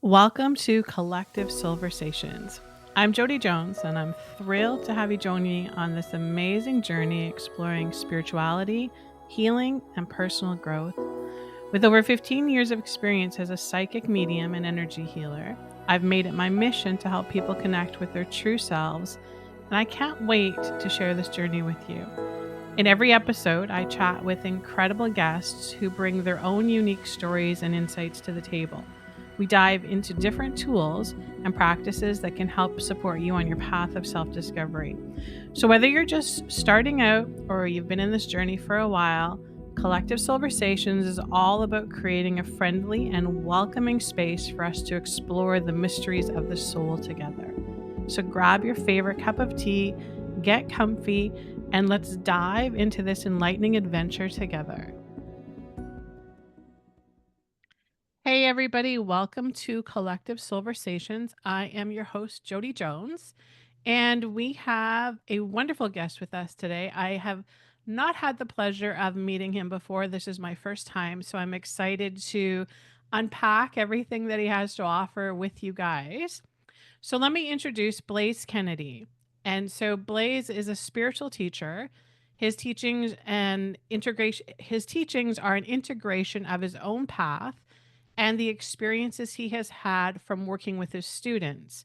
Welcome to Collective Soulversations. I'm Jody Jones, and I'm thrilled to have you join me on this amazing journey exploring spirituality, healing, and personal growth. With over 15 years of experience as a psychic medium and energy healer, I've made it my mission to help people connect with their true selves, and I can't wait to share this journey with you. In every episode, I chat with incredible guests who bring their own unique stories and insights to the table. We dive into different tools and practices that can help support you on your path of self discovery. So, whether you're just starting out or you've been in this journey for a while, Collective Soulversations is all about creating a friendly and welcoming space for us to explore the mysteries of the soul together. So, grab your favorite cup of tea, get comfy, and let's dive into this enlightening adventure together. Hey, everybody, welcome to Collective Soulversations. I am your host, Jody Jones, and we have a wonderful guest with us today. I have not had the pleasure of meeting him before. This is my first time, so I'm excited to unpack everything that he has to offer with you guys. So let me introduce Blaise Kennedy. And so Blaise is a spiritual teacher. His teachings are an integration of his own path and the experiences he has had from working with his students.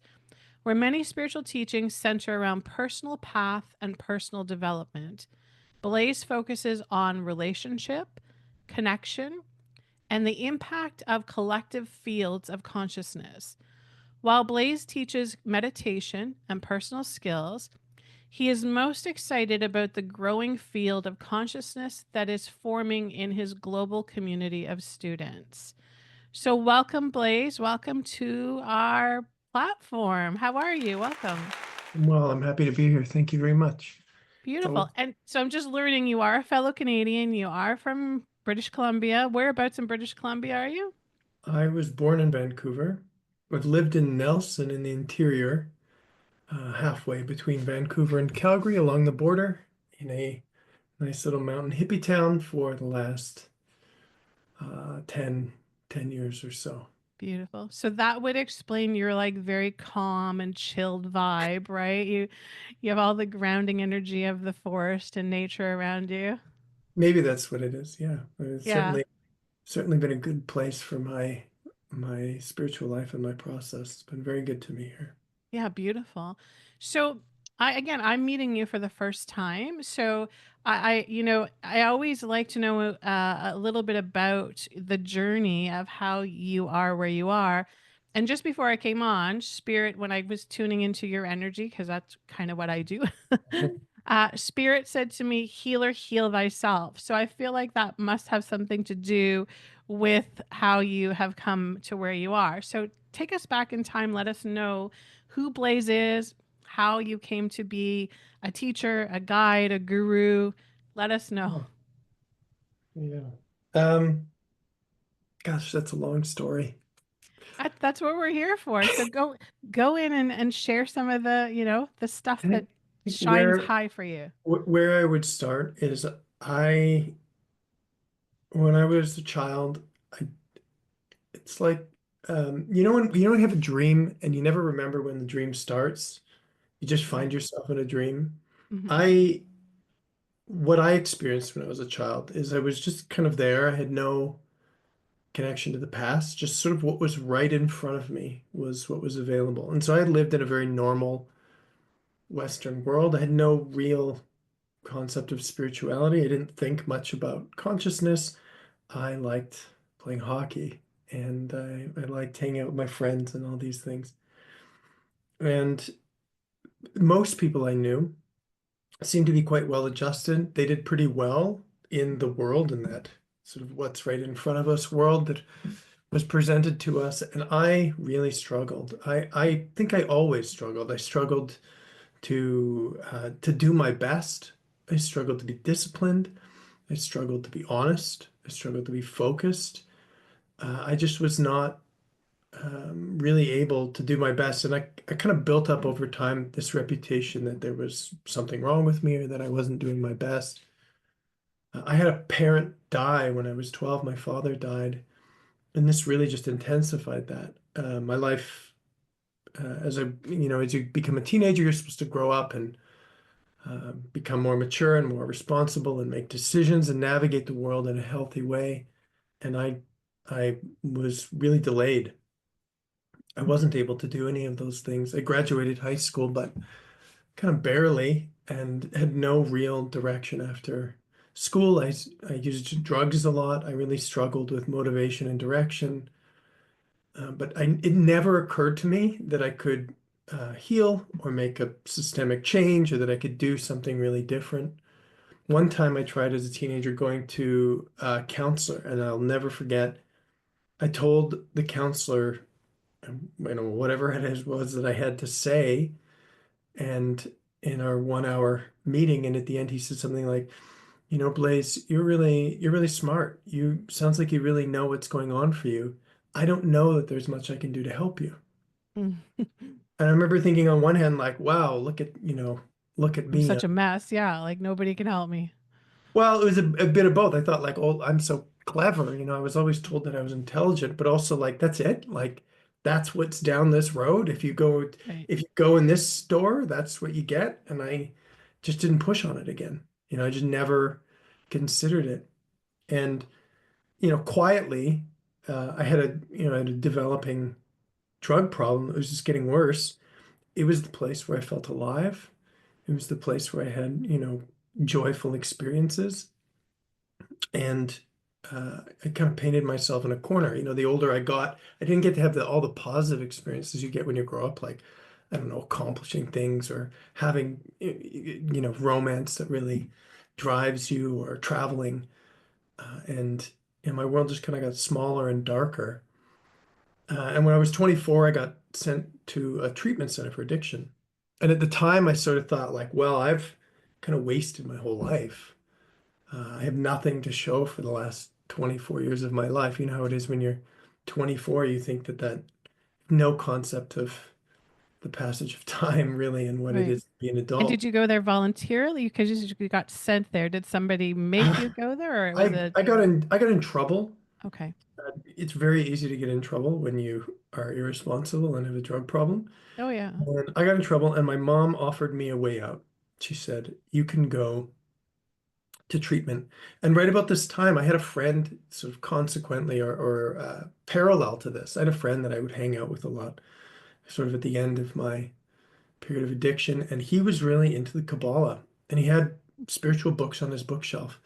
Where many spiritual teachings center around personal path and personal development, Blaise focuses on relationship, connection, and the impact of collective fields of consciousness. While Blaise teaches meditation and personal skills, he is most excited about the growing field of consciousness that is forming in his global community of students. So, welcome, Blaise. Welcome to our platform. How are you? Welcome. Well, I'm happy to be here. Thank you very much. Beautiful. So And so, I'm just learning you are a fellow Canadian. You are from British Columbia. Whereabouts in British Columbia are you? I was born in Vancouver. I've lived in Nelson in the interior, halfway between Vancouver and Calgary along the border in a nice little mountain hippie town for the last 10 years or so. Beautiful. So that would explain your like very calm and chilled vibe, right? You have all the grounding energy of the forest and nature around you. Maybe that's what it is. Yeah, it's Yeah. certainly been a good place for my spiritual life and my process. It's been very good to me here. Yeah, beautiful. So I'm meeting you for the first time. So I always like to know a little bit about the journey of how you are where you are. And just before I came on, Spirit, when I was tuning into your energy, because that's kind of what I do, Spirit said to me, "Healer, heal thyself." So I feel like that must have something to do with how you have come to where you are. So take us back in time. Let us know who Blaise is, how you came to be a teacher, a guide, a guru. Let us know. Oh, yeah. Um, Gosh, that's a long story. That's what we're here for. So go in and share some of the stuff I that think shines high for you. where I would start is I when I was a child, I it's like when you have a dream and you never remember when the dream starts, you just find Right. yourself in a dream. Hmm. I What I experienced when I was a child is I was just kind of there. I had no connection to the past, just sort of what was right in front of me was what was available. And so I lived in a very normal Western world. I had no real concept of spirituality. I didn't think much about consciousness. I liked playing hockey and I liked hanging out with my friends and all these things. And most people I knew seemed to be quite well adjusted. They did pretty well in the world, in that sort of what's right in front of us world that was presented to us. And I really struggled. I think I always struggled. I struggled to do my best. I struggled to be disciplined. I struggled to be honest. I struggled to be focused. I just was not really able to do my best. And I kind of built up over time this reputation that there was something wrong with me or that I wasn't doing my best. I had a parent die when I was 12. My father died. And this really just intensified that. My life, as you become a teenager, you're supposed to grow up and become more mature and more responsible and make decisions and navigate the world in a healthy way. And I was really delayed. I wasn't able to do any of those things. I graduated high school, but kind of barely, and had no real direction after school. I used drugs a lot. I really struggled with motivation and direction. It never occurred to me that I could heal or make a systemic change or that I could do something really different. One time I tried as a teenager going to a counselor, and I'll never forget. I told the counselor, whatever it is was that I had to say, and in our 1 hour meeting, and at the end he said something like, Blaise, you're really smart. You sounds like you really know what's going on for you. I don't know that there's much I can do to help you. Mm. And I remember thinking on one hand, like, wow, look at I'm me. such a mess. Yeah, like nobody can help me. Well, it was a bit of both. I thought like, oh, I'm so clever. I was always told that I was intelligent, but also like, that's it. Like, that's what's down this road. Right. If you go in this store, that's what you get. And I just didn't push on it again. I just never considered it. And, quietly, I had a developing drug problem. It was just getting worse. It was the place where I felt alive. It was the place where I had, joyful experiences. And I kind of painted myself in a corner. The older I got, I didn't get to have all the positive experiences you get when you grow up, like, I don't know, accomplishing things or having, romance that really drives you or traveling. And my world just kind of got smaller and darker. And when I was 24, I got sent to a treatment center for addiction. And at the time, I sort of thought, like, well, I've kind of wasted my whole life. I have nothing to show for the last 24 years of my life. You know how it is when you're 24, you think that no concept of the passage of time really and what it Right. is to be an And adult. did you go there voluntarily? Because you got sent there. Did somebody make you go there, or was I it I got in trouble. okay? It's very easy to get in trouble when you are irresponsible and have a drug problem. Oh yeah. And I got in trouble, and my mom offered me a way out. She said, "You can go to treatment." And right about this time, I had a friend, sort of consequently or parallel to this. I had a friend that I would hang out with a lot, sort of at the end of my period of addiction, and he was really into the Kabbalah, and he had spiritual books on his bookshelf.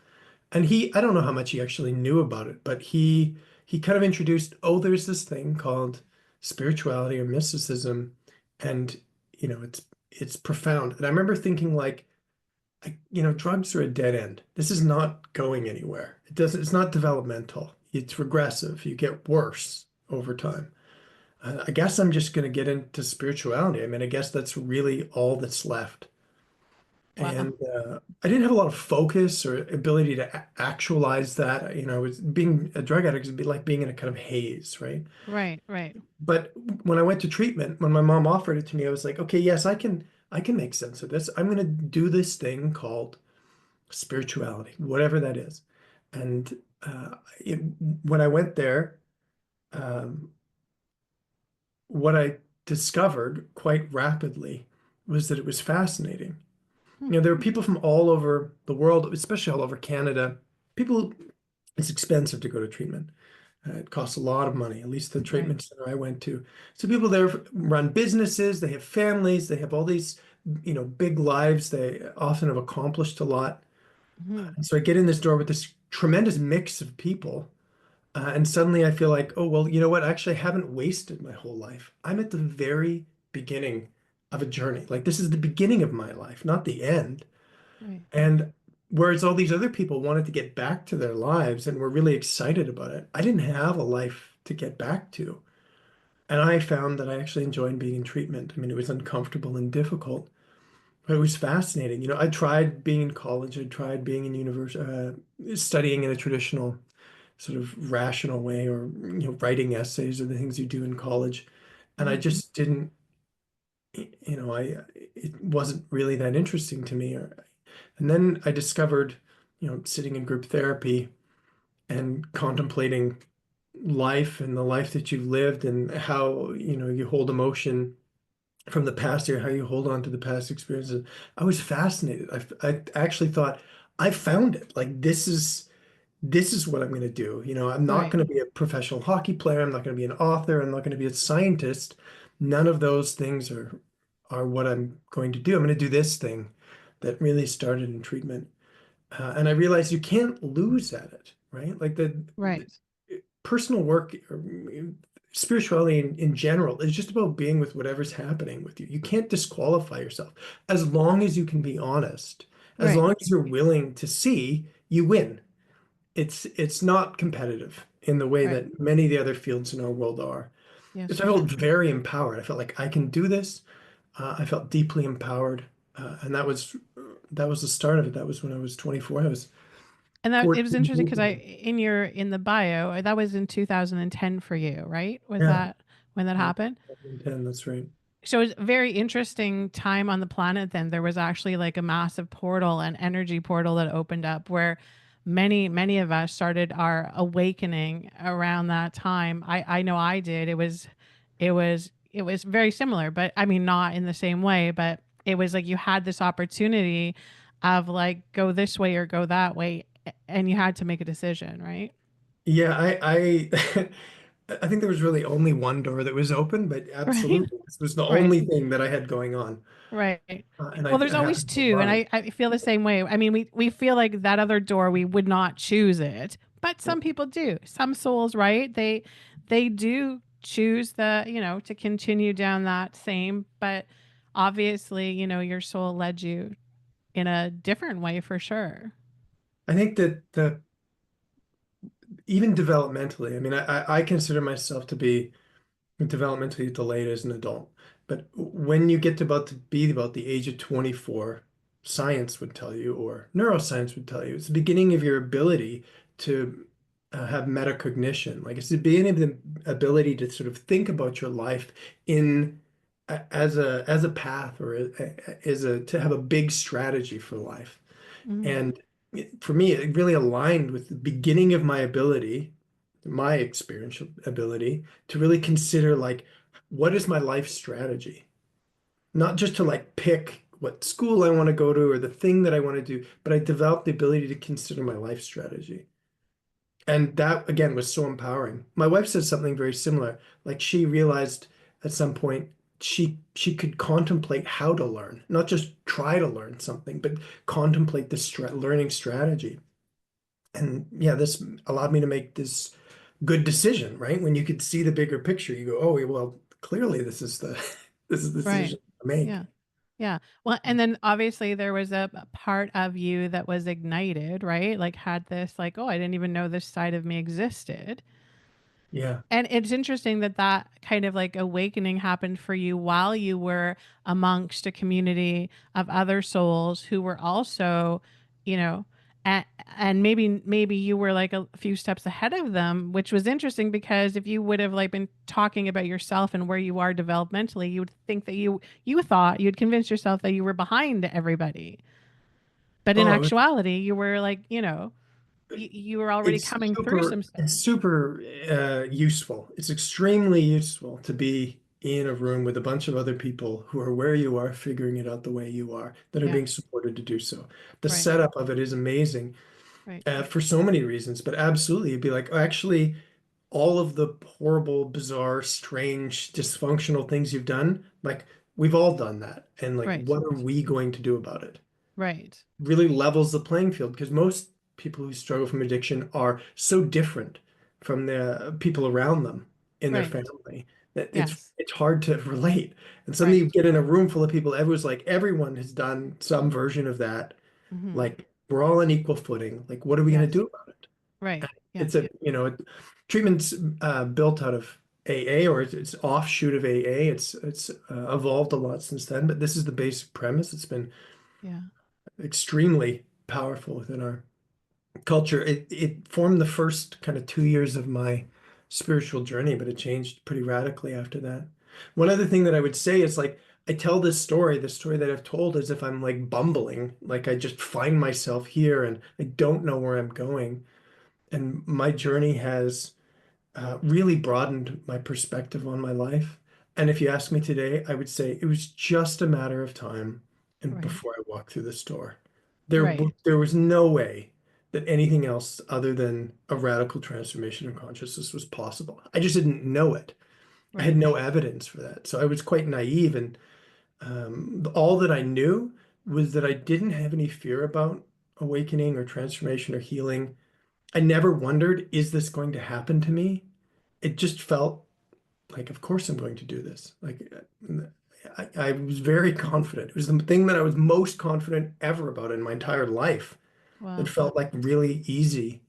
And I don't know how much he actually knew about it, but he kind of introduced, oh, there's this thing called spirituality or mysticism, and it's profound. And I remember thinking like, drugs are a dead end. This is not going anywhere. It's not developmental. It's regressive. You get worse over time. I guess I'm just going to get into spirituality. I mean, I guess that's really all that's left. Wow. And I didn't have a lot of focus or ability to actualize that. It was being a drug addict is a bit like being in a kind of haze, right? Right. Right. But when I went to treatment, when my mom offered it to me, I was like, okay, yes, I can make sense of this. I'm going to do this thing called spirituality, whatever that is. And it, when I went there, um, what I discovered quite rapidly was that it was fascinating. Hmm. There were people from all over the world, especially all over Canada. People, it's expensive to go to treatment. It costs a lot of money, at least the Right. treatment center I went to. So people there run businesses, they have families, they have all these, big lives. They often have accomplished a lot. Hmm. And so I get in this door with this tremendous mix of people. And suddenly I feel like, oh, well, you know what? Actually, I haven't wasted my whole life. I'm at the very beginning of a journey. Like this is the beginning of my life, not the end. Right. And whereas all these other people wanted to get back to their lives and were really excited about it, I didn't have a life to get back to. And I found that I actually enjoyed being in treatment. I mean, it was uncomfortable and difficult, but it was fascinating. I tried being in college, I tried being in university, studying in a traditional sort of rational way or, writing essays or the things you do in college. And I Hmm. just didn't, it wasn't really that interesting to me. And then I discovered, sitting in group therapy and contemplating life and the life that you've lived and how, you hold emotion from the past or how you hold on to the past experiences. I was fascinated. I actually thought I found it. Like this is what I'm going to do. I'm not Right. going to be a professional hockey player. I'm not going to be an author. I'm not going to be a scientist. None of those things are what I'm going to do. I'm going to do this thing that really started in treatment. And I realized you can't lose at it, right? Like the Right. personal work or spirituality in general is just about being with whatever's happening with you. You can't disqualify yourself as long as you can be honest, as Right. long as you're willing to see, you win. It's not competitive in the way Right. that many of the other fields in our world are. Yes, Because I for felt sure. very empowered. I felt like I can do this. I felt deeply empowered, and that was the start of it. That was when I was 24. I was And that it was 14 interesting years because I ago. in the bio that was in 2010 for you, right? Was Yeah, that when that yeah, happened? 2010. That's right. So it was a very interesting time on the planet then. There was actually like a massive portal, an energy portal that opened up where many of us started our awakening around that time. I know I did. It was very similar, but I mean not in the same way, but it was like you had this opportunity of like go this way or go that way and you had to make a decision, right? Yeah, I think there was really only one door that was open, but Right? absolutely, this was the Right. only thing that I had going on, Right. and Well, I there's always happened to two, and love it. I feel the same way. I mean, we feel like that other door we would not choose it, but Yeah. some people do. Some souls, right? They do choose to continue down that same, but obviously, your soul led you in a different way for sure. I think that the even developmentally, I mean, I consider myself to be developmentally delayed as an adult. But when you get to about to be about the age of 24, science would tell you, or neuroscience would tell you, it's the beginning of your ability to have metacognition. Like it's the beginning of the ability to sort of think about your life in as a path or as a to have a big strategy for life. Mm, And for me, it really aligned with the beginning of my ability, my experiential ability to really consider like, what is my life strategy? Not just to like pick what school I want to go to or the thing that I want to do, but I developed the ability to consider my life strategy. And that again was so empowering. My wife says something very similar. Like she realized at some point she could contemplate how to learn, not just try to learn something, but contemplate the learning strategy. And yeah, this allowed me to make this good decision, right? When you could see the bigger picture, you go, oh, well, clearly this is the this is the right. decision to make. Yeah. Yeah. Well, and then obviously there was a part of you that was ignited, right? Like had this like, oh, I didn't even know this side of me existed. Yeah. And it's interesting that that kind of like awakening happened for you while you were amongst a community of other souls who were also, you know, and, and maybe you were like a few steps ahead of them, which was interesting because if you would have like been talking about yourself and where you are developmentally, you would think that you thought you'd convince yourself that you were behind everybody. But in Oh, it was actuality, you were like, you were already it's coming through super some stuff. it's super useful. It's extremely useful to be in a room with a bunch of other people who are where you are, figuring it out the way you are, that are Yeah. being supported to do so. The Right. setup of it is amazing Right. for so many reasons, but absolutely, it'd be like, oh, actually, all of the horrible, bizarre, strange, dysfunctional things you've done, like we've all done that. And like, Right. what are we going to do about it? Right. Really levels the playing field because most people who struggle from addiction are so different from the people around them in their Right. family that it's Yes. it's hard to relate. And suddenly you Right. get in a room full of people, everyone has done some version of that. Hmm. Like we're all on equal footing. Like, what are we going to Yes. do about it? Right. It's Yes. treatment's built out of AA or it's offshoot of AA. It's evolved a lot since then, but this is the basic premise. It's been Yeah. extremely powerful within our culture. It formed the first kind of 2 years of my spiritual journey, but it changed pretty radically after that. One other thing that I would say is like I tell the story that I've told as if I'm like bumbling, like I just find myself here and I don't know where I'm going. And my journey has really broadened my perspective on my life. And if you ask me today, I would say it was just a matter of time and Right. before I walked through the store. Right. There was no way that anything else other than a radical transformation of consciousness was possible. I just didn't know it. I had Right. no evidence for that. So I was quite naive. And all that I knew was that I didn't have any fear about awakening or transformation or healing. I never wondered, is this going to happen to me? It just felt like, of course I'm going to do this. Like I was very confident. It was the thing that I was most confident ever about in my entire life. It Well, felt like really easy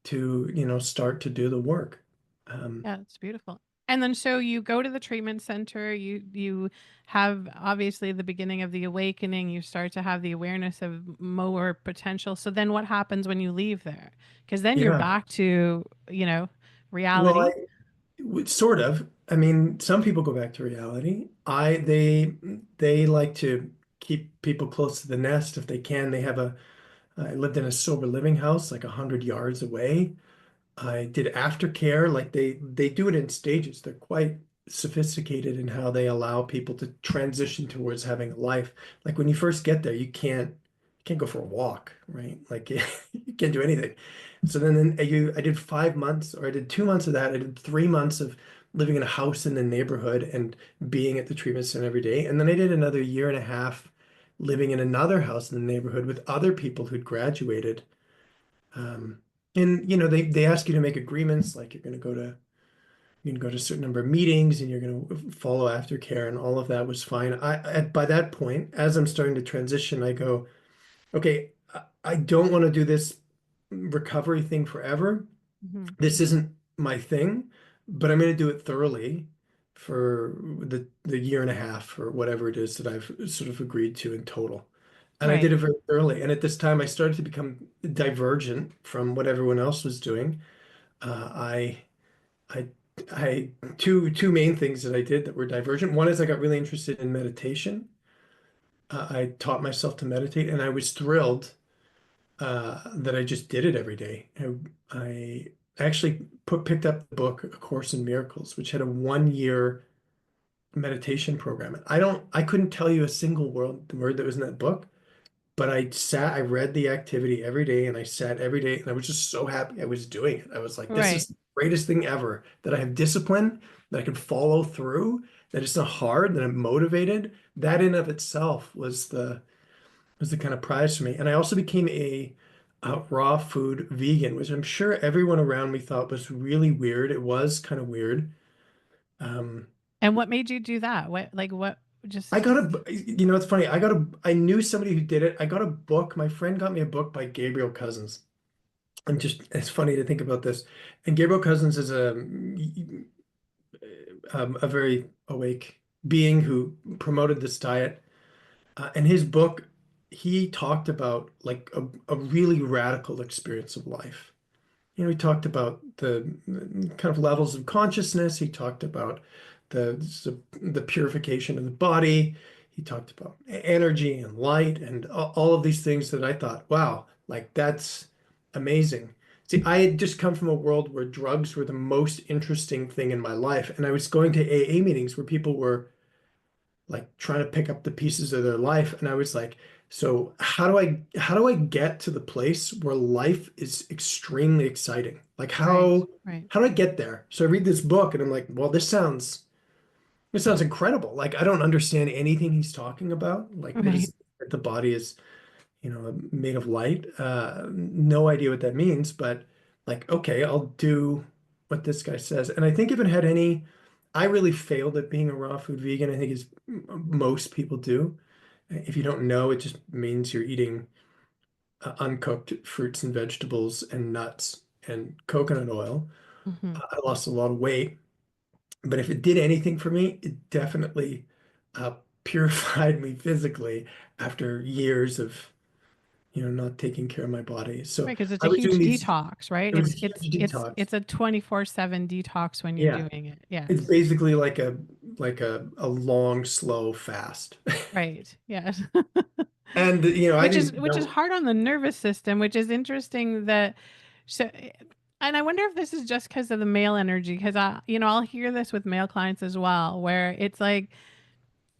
to, start to do the work. Um, yeah, it's beautiful. And then so you go to the treatment center, you have obviously the beginning of the awakening, you start to have the awareness of more potential. So then what happens when you leave there? Because then you're yeah. back to, Well, reality. sort of. I mean, some people go back to reality. They like to keep people close to the nest if they can. I lived in a sober living house like 100 yards away. I did aftercare, like they do it in stages. They're quite sophisticated in how they allow people to transition towards having a life. Like when you first get there, you can't go for a walk, right? Like you can't do anything. So then I did 5 months, or I did 2 months of that. I did 3 months of living in a house in the neighborhood and being at the treatment center every day. And then I did another year and a half living in another house in the neighborhood with other people who'd graduated. Um, and they ask you to make agreements, like you're going to go to a certain number of meetings and you're going to follow aftercare, and all of that was fine. By that point, as I'm starting to transition, I go, okay, I don't want to do this recovery thing forever. Mhm. This isn't my thing, but I'm going to do it thoroughly for the year and a half or whatever it is that I've sort of agreed to in total. And I did Right. it very thoroughly. And at this time, I started to become divergent from what everyone else was doing. Uh, I, I, two main things that I did that were divergent. One is I got really interested in meditation. I taught myself to meditate, and I was thrilled that I just did it every day. I actually picked up the book A Course in Miracles, which had a 1 year meditation program. I couldn't tell you a single word that was in that book, but I read the activity every day, and I sat every day, and I was just so happy I was doing it. I was like, this is Right. the greatest thing ever, that I have discipline, that I can follow through, that it's not hard, that I'm motivated. That in of itself was the kind of prize for me. And I also became a raw food vegan, which I'm sure everyone around me thought was really weird. It was kind of weird. Um, And what made you do that? What I just got it's funny. I knew somebody who did it. I got a book. My friend got me a book by Gabriel Cousins. And just, it's funny to think about this. And Gabriel Cousins is a very awake being who promoted this diet. In his book, he talked about like a really radical experience of life. He talked about the kind of levels of consciousness. He talked about the purification of the body. He talked about energy and light and all of these things that I thought, wow, like that's amazing. See, I had just come from a world where drugs were the most interesting thing in my life, and I was going to AA meetings where people were like trying to pick up the pieces of their life, and I was like, so how do I get to the place where life is extremely exciting? Like right, how right, how do I get there? So I read this book and I'm like, well, this sounds incredible. Like I don't understand anything he's talking about. Like what right. is that the body is, made of light. No idea what that means, but like, okay, I'll do what this guy says. And I think if it had any, I really failed at being a raw food vegan. I think as most people do. If you don't know, it just means you're eating uncooked fruits and vegetables and nuts and coconut oil. Hmm. I lost a lot of weight, but if it did anything for me, it definitely uh, purified me physically after years of not taking care of my body. So Right, because it's I a was doing huge these, detox, right? it was It's a it's huge it's detox. it's a 24/7 detox when you're Yeah. doing it. It's Yes. basically like a long, slow fast. Right. Yes. And I Which is didn't which is know. hard on the nervous system, which is interesting that so And I wonder if this is just because of the male energy, because I'll hear this with male clients as well, where it's like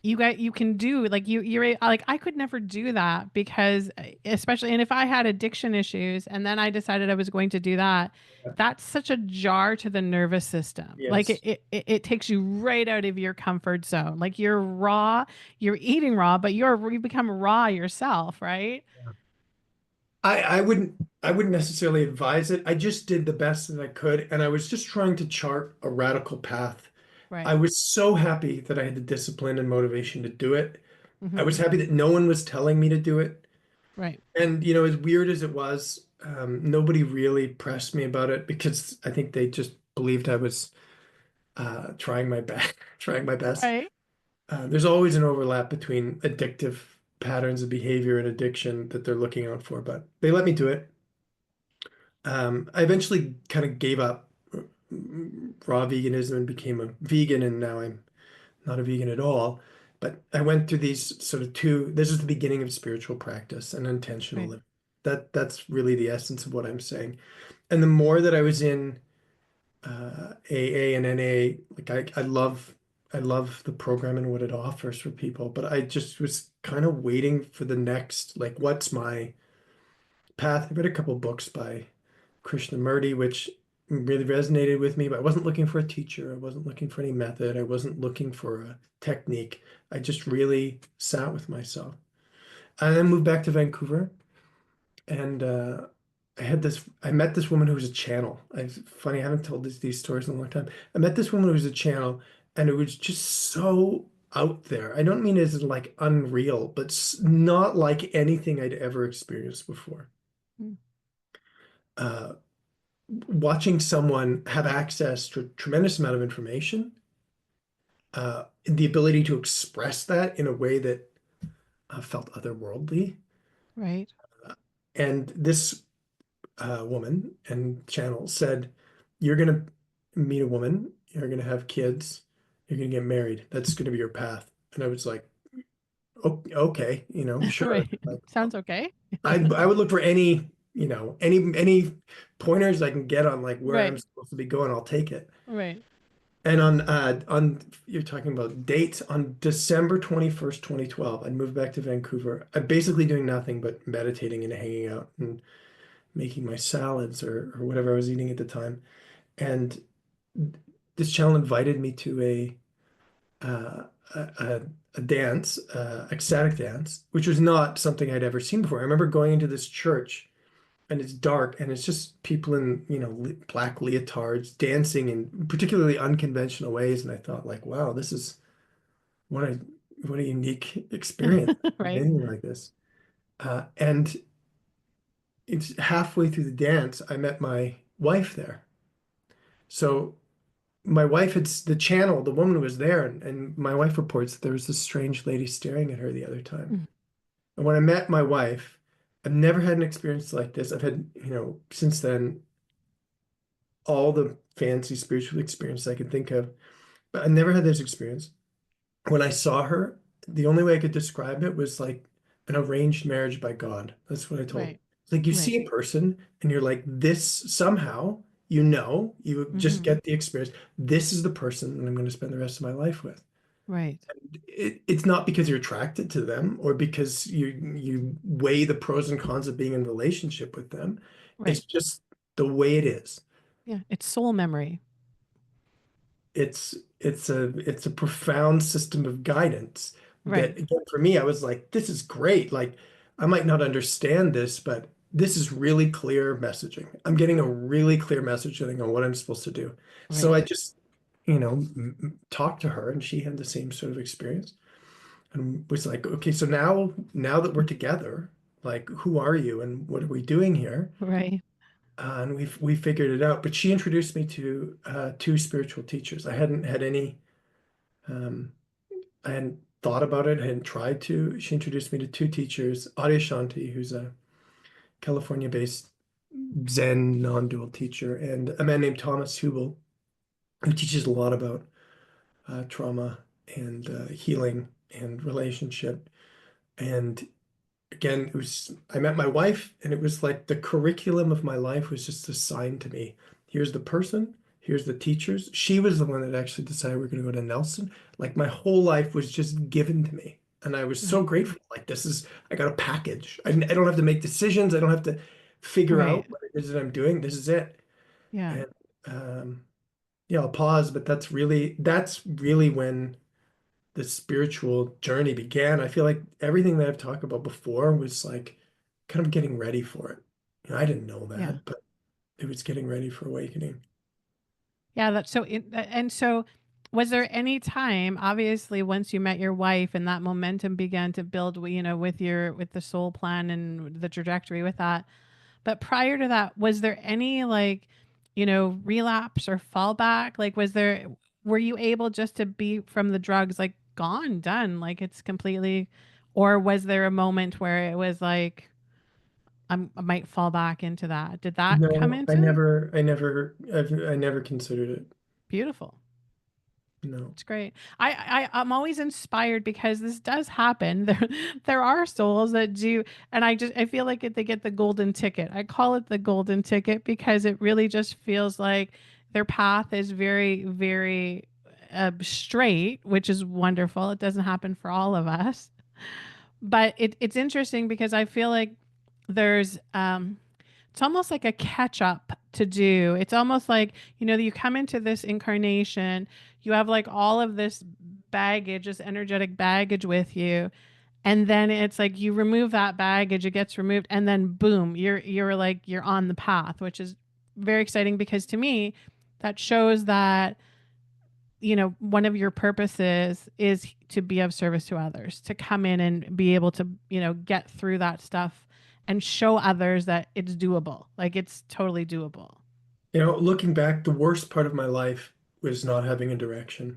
you can do like like I could never do that because especially and if I had addiction issues and then I decided I was going to do that, that's such a jar to the nervous system. Like Yes. it takes you right out of your comfort zone. Like you're raw, you're eating raw, but you become raw yourself, right? I wouldn't necessarily advise it. I just did the best that I could, and I was just trying to chart a radical path. I Right. was so happy that I had the discipline and motivation to do it. I Mm-hmm. was happy that no one was telling me to do it. Right. And, as weird as it was, nobody really pressed me about it because I think they just believed I was trying my best, trying my best. Right. There's always an overlap between addictive patterns of behavior and addiction that they're looking out for, but they let me do it. I eventually kind of gave up raw veganism and became a vegan, and now I'm not a vegan at all. But I went through these sort of this is the beginning of spiritual practice and intentional Right. living. That's really the essence of what I'm saying. And the more that I was in AA and NA, like I love the program and what it offers for people, but I just was kind of waiting for the next, like, what's my path? I read a couple books by Krishnamurti, which really resonated with me, but I wasn't looking for a teacher. I wasn't looking for any method. I wasn't looking for a technique. I just really sat with myself. And then moved back to Vancouver, and I met this woman who was a channel. It's funny, I haven't told these stories in a long time. I met this woman who was a channel, and it was just so out there. I don't mean as in like unreal, but not like anything I'd ever experienced before. Mm. Uh, Watching someone have access to a tremendous amount of information, the ability to express that in a way that felt otherworldly. Right. And this woman and channel said, "You're going to meet a woman, you're going to have kids, you're going to get married. That's going to be your path." And I was like, Okay, sure." Right. Like, Sounds okay. I would look for any pointers I can get on like where I'm Right. supposed to be going. I'll take it. Right. And on you're talking about dates on December 21st, 2012, I moved back to Vancouver. I'm basically doing nothing but meditating and hanging out and making my salads or whatever I was eating at the time. And this channel invited me to uh, a, a dance, ecstatic dance, which was not something I'd ever seen before. I remember going into this church and it's dark and it's just people in black leotards dancing in particularly unconventional ways, and I thought, like, wow, this is what a what a unique experience, Right. anything like this. And it's halfway through the dance I met my wife there. So my wife had the channel, the woman was there, and my wife reports that there was this strange lady staring at her the other time. Mm. And when I met my wife, I've never had an experience like this. I've had, since then, all the fancy spiritual experience I could think of, but I never had this experience. When I saw her, the only way I could describe it was like an arranged marriage by God. That's what I told. Right. It's like you Right. see a person and you're like, this somehow, you just Mm-hmm. get the experience. This is the person that I'm going to spend the rest of my life with. Right. It's not because you're attracted to them or because you weigh the pros and cons of being in a relationship with them. It's Right. just the way it is. Yeah. It's soul memory. It's a profound system of guidance Right. that, again, for me, I was like, this is great. Like, I might not understand this, but this is really clear messaging. I'm getting a really clear messaging on what I'm supposed to do. So Right. I just, talked to her, and she had the same sort of experience and was like, okay, so now that we're together, like, who are you and what are we doing here? Right. And we figured it out. But she introduced me to two spiritual teachers. I hadn't had any. Um, I hadn't thought about it. I hadn't tried to. She introduced me to two teachers: Adyashanti, who's a California-based Zen non-dual teacher, and a man named Thomas Hubel, who teaches a lot about trauma and healing and relationship. And again, I met my wife, and it was like the curriculum of my life was just assigned to me. Here's the person. Here's the teachers. She was the one that actually decided we're going to go to Nelson. Like my whole life was just given to me. And I was so Right. grateful. Like I got a package. I don't have to make decisions. I don't have to figure out Right. what it is that I'm doing. This is it. Yeah. And yeah, I'll pause, but that's really when the spiritual journey began. I feel like everything that I've talked about before was like kind of getting ready for it. I didn't know Yeah. that, but it was getting ready for awakening. Yeah, that's so and so was there any time, obviously, once you met your wife and that momentum began to build, with the soul plan and the trajectory with that, but prior to that, was there any, like, relapse or fallback? Like, were you able just to be from the drugs, like, gone, done, like it's completely, or was there a moment where it was like, I might fall back into that? Did that come No, I into it? never, I never, I never considered it. Beautiful. No. It's great. I'm always inspired because this does happen. There are souls that do, and I feel like they get the golden ticket. I call it the golden ticket because it really just feels like their path is very, very straight, which is wonderful. It doesn't happen for all of us, but it's interesting because I feel like there's it's almost like a catch up to do. It's almost like, you come into this incarnation, you have like all of this baggage, this energetic baggage with you. And then it's like you remove that baggage, it gets removed, and then boom, you're on the path, which is very exciting because to me, that shows that one of your purposes is to be of service to others, to come in and be able to, get through that stuff and show others that it's doable. Like it's totally doable. Looking back, the worst part of my life was not having a direction.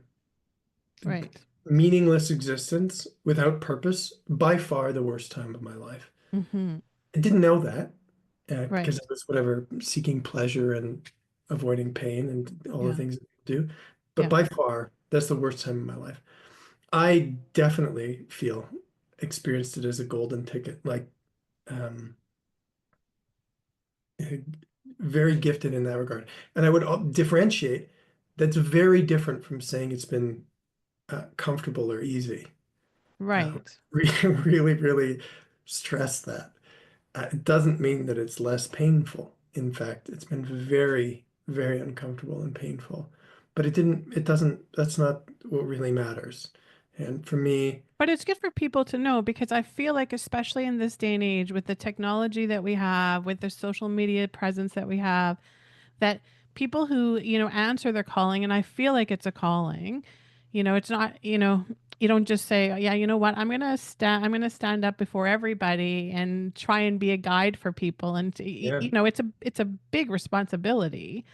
Right. Meaningless existence without purpose, by far the worst time of my life. Mm-hmm. I didn't know that because I Right. was whatever seeking pleasure and avoiding pain and all the Yeah. things that I do. But Yeah. by far, that's the worst time of my life. I definitely feel experienced it as a golden ticket, like um, very gifted in that regard. And I would differentiate. That's very different from saying it's been comfortable or easy. Right. Really, really stress that. It doesn't mean that it's less painful. In fact, it's been very, very uncomfortable and painful. But it doesn't, that's not what really matters. And for me, But it's good for people to know because I feel like, especially in this day and age, with the technology that we have, with the social media presence that we have, that people who, answer their calling, and I feel like it's a calling, it's not, you don't just say, yeah, you know what, I'm going to stand up before everybody and try and be a guide for people. And, yeah. it's a big responsibility.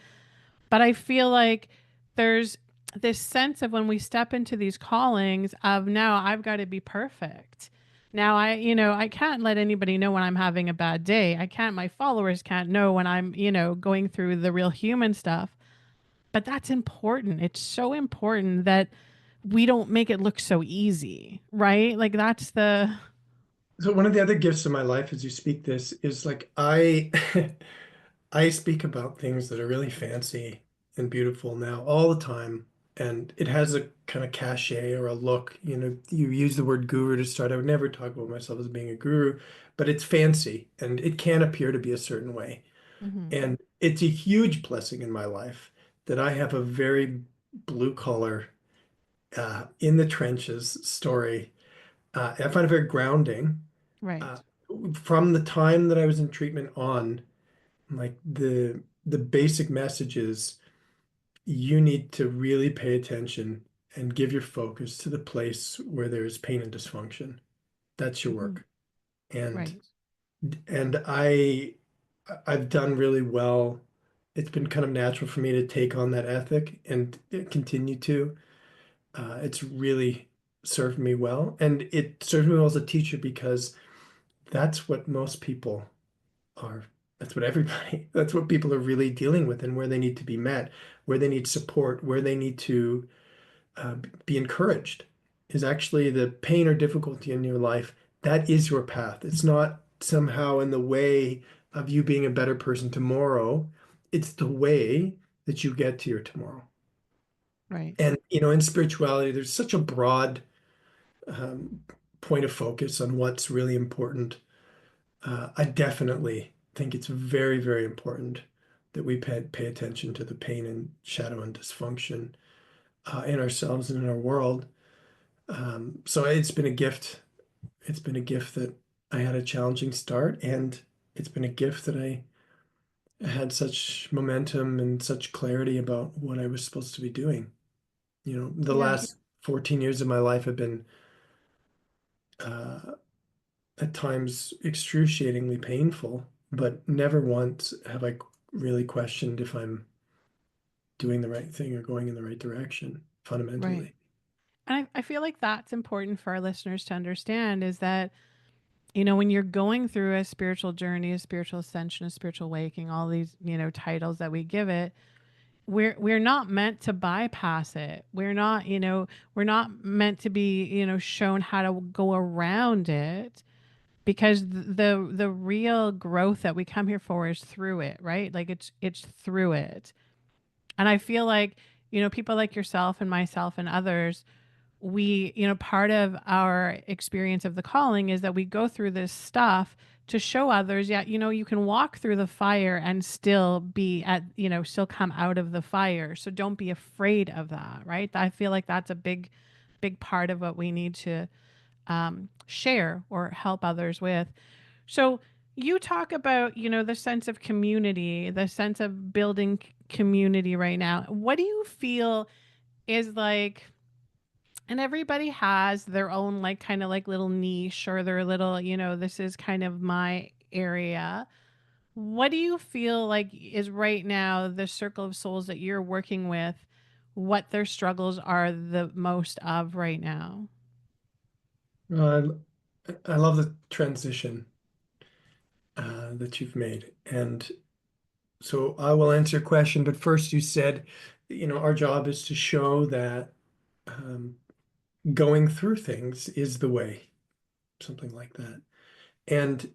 But I feel like there's this sense of when we step into these callings of now I've got to be perfect. Now I can't let anybody know when I'm having a bad day. My followers can't know when I'm, going through the real human stuff. But that's important. It's so important that we don't make it look so easy, right? Like that's the So one of the other gifts of my life as you speak this is like I speak about things that are really fancy and beautiful now all the time. And it has a kind of cachet or a look. You use the word guru to start. I would never talk about myself as being a guru, but it's fancy and it can appear to be a certain way. Mhm. And it's a huge blessing in my life that I have a very blue collar, in the trenches story. I find it very grounding. Uh, Right. from the time that I was in treatment on, like the basic message is you need to really pay attention and give your focus to the place where there is pain and dysfunction. That's your Mhm. work. And Right. and I've done really well. It's been kind of natural for me to take on that ethic and continue to. It's really served me well, and it served me well as a teacher because that's what most people are. That's what everybody, that's what people are really dealing with and where they need to be met, where they need support, where they need to be encouraged is actually the pain or difficulty in your life. That is your path. It's not somehow in the way of you being a better person tomorrow. it's the way that you get to your tomorrow. Right. And, in spirituality, there's such a broad um, point of focus on what's really important. I definitely think it's very, very important that we pay attention to the pain and shadow and dysfunction in ourselves and in our world. So it's been a gift. It's been a gift that I had a challenging start, and it's been a gift that I had such momentum and such clarity about what I was supposed to be doing. The Yeah. last 14 years of my life have been uh, at times excruciatingly painful, but never once have I really questioned if I'm doing the right thing or going in the right direction Right. fundamentally. And I feel like that's important for our listeners to understand is that, when you're going through a spiritual journey, a spiritual ascension, a spiritual awakening, all these, titles that we give it, we're not meant to bypass it. We're not meant to be, shown how to go around it because the real growth that we come here for is through it, right? Like it's through it. And I feel like, people like yourself and myself and others, we, part of our experience of the calling is that we go through this stuff to show others, yeah, you can walk through the fire and still be at, still come out of the fire. So don't be afraid of that, right? I feel like that's a big part of what we need to share or help others with. So you talk about, the sense of community, the sense of building community right now. What do you feel is like, and everybody has their own like kind of like little niche or their little, this is kind of my area. What do you feel like is right now the circle of souls that you're working with, what their struggles are the most of right now? Uh, I love the transition that you've made. And so I will answer your question, but first you said, our job is to show that um, going through things is the way, something like that. And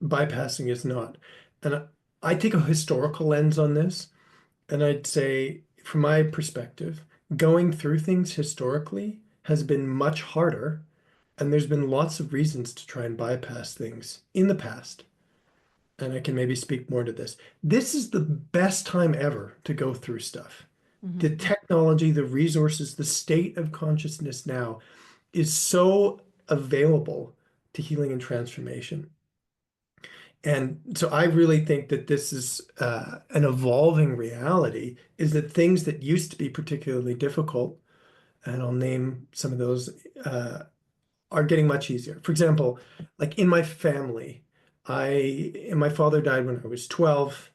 bypassing is not. And I take a historical lens on this, and I'd say, from my perspective, going through things historically has been much harder, and there's been lots of reasons to try and bypass things in the past. And I can maybe speak more to this. This is the best time ever to go through stuff. Mm-hmm. The technology, the resources, the state of consciousness now is so available to healing and transformation. And so I really think that this is an evolving reality, is that things that used to be particularly difficult, and I'll name some of those, are getting much easier. For example, like in my family, my father died when I was 12.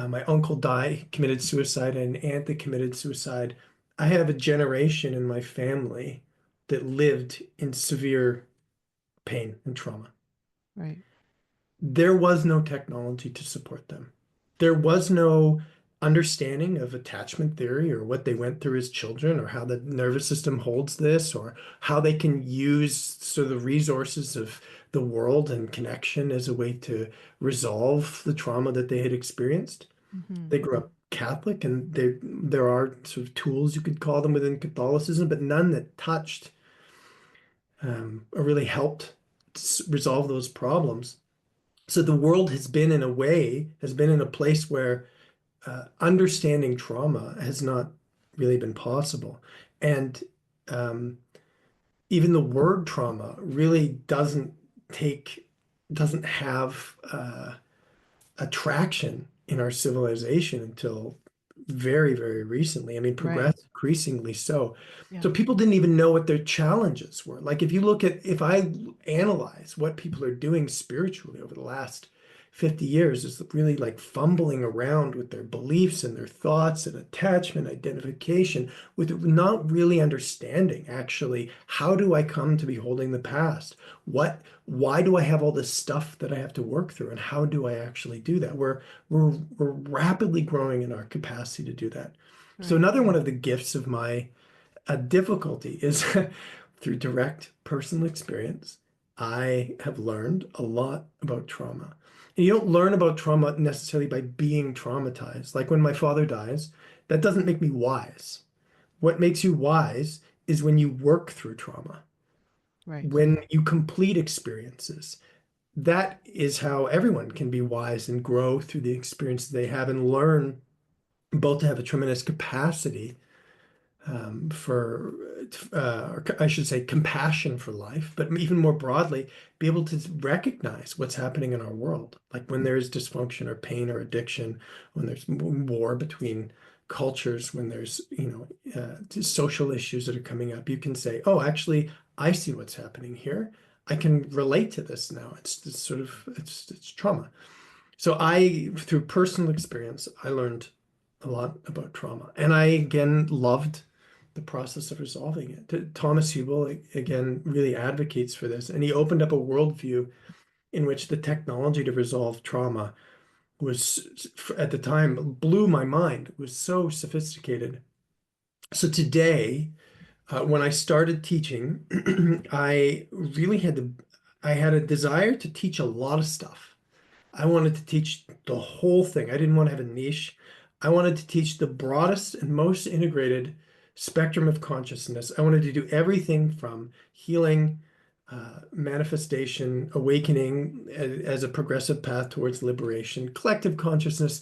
My uncle died, committed suicide, and an aunt that committed suicide. I have a generation in my family that lived in severe pain and trauma. Right. There was no technology to support them. There was no understanding of attachment theory or what they went through as children or how the nervous system holds this or how they can use sort of the resources of the world and connection as a way to resolve the trauma that they had experienced. Mm-hmm. They grew up Catholic, and there are sort of tools you could call them within Catholicism, but none that touched or really helped resolve those problems. So the world has been in a place where understanding trauma has not really been possible. And um, even the word trauma really take, doesn't have attraction in our civilization until very, very recently. I mean, Right. progress increasingly so. Yeah. So people didn't even know what their challenges were. Like if I analyze what people are doing spiritually over the last 50 years, is really like fumbling around with their beliefs and their thoughts and attachment identification, with not really understanding actually, how do I come to be holding the past? Why do I have all this stuff that I have to work through, and how do I actually do that? We're rapidly growing in our capacity to do that. So Right. another one of the gifts of my difficulty is through direct personal experience, I have learned a lot about trauma. And you don't learn about trauma necessarily by being traumatized. Like when my father dies, that doesn't make me wise. What makes you wise is when you work through trauma, Right. when you complete experiences. That is how everyone can be wise and grow through the experiences they have and learn both to have a tremendous capacity for, or I should say, compassion for life, but even more broadly, be able to recognize what's happening in our world. Like when there is dysfunction or pain or addiction, when there's war between cultures, when there's, social issues that are coming up, you can say, oh, actually, I see what's happening here. I can relate to this now. It's sort of, it's trauma. So through personal experience, I learned a lot about trauma, and I again loved the process of resolving it. Thomas Hubel again really advocates for this, and he opened up a worldview in which the technology to resolve trauma was, at the time, blew my mind. It was so sophisticated. So today, when I started teaching, I really I had a desire to teach a lot of stuff. I wanted to teach the whole thing. I didn't want to have a niche. I wanted to teach the broadest and most integrated spectrum of consciousness. I wanted to do everything from healing, manifestation, awakening as a progressive path towards liberation, collective consciousness,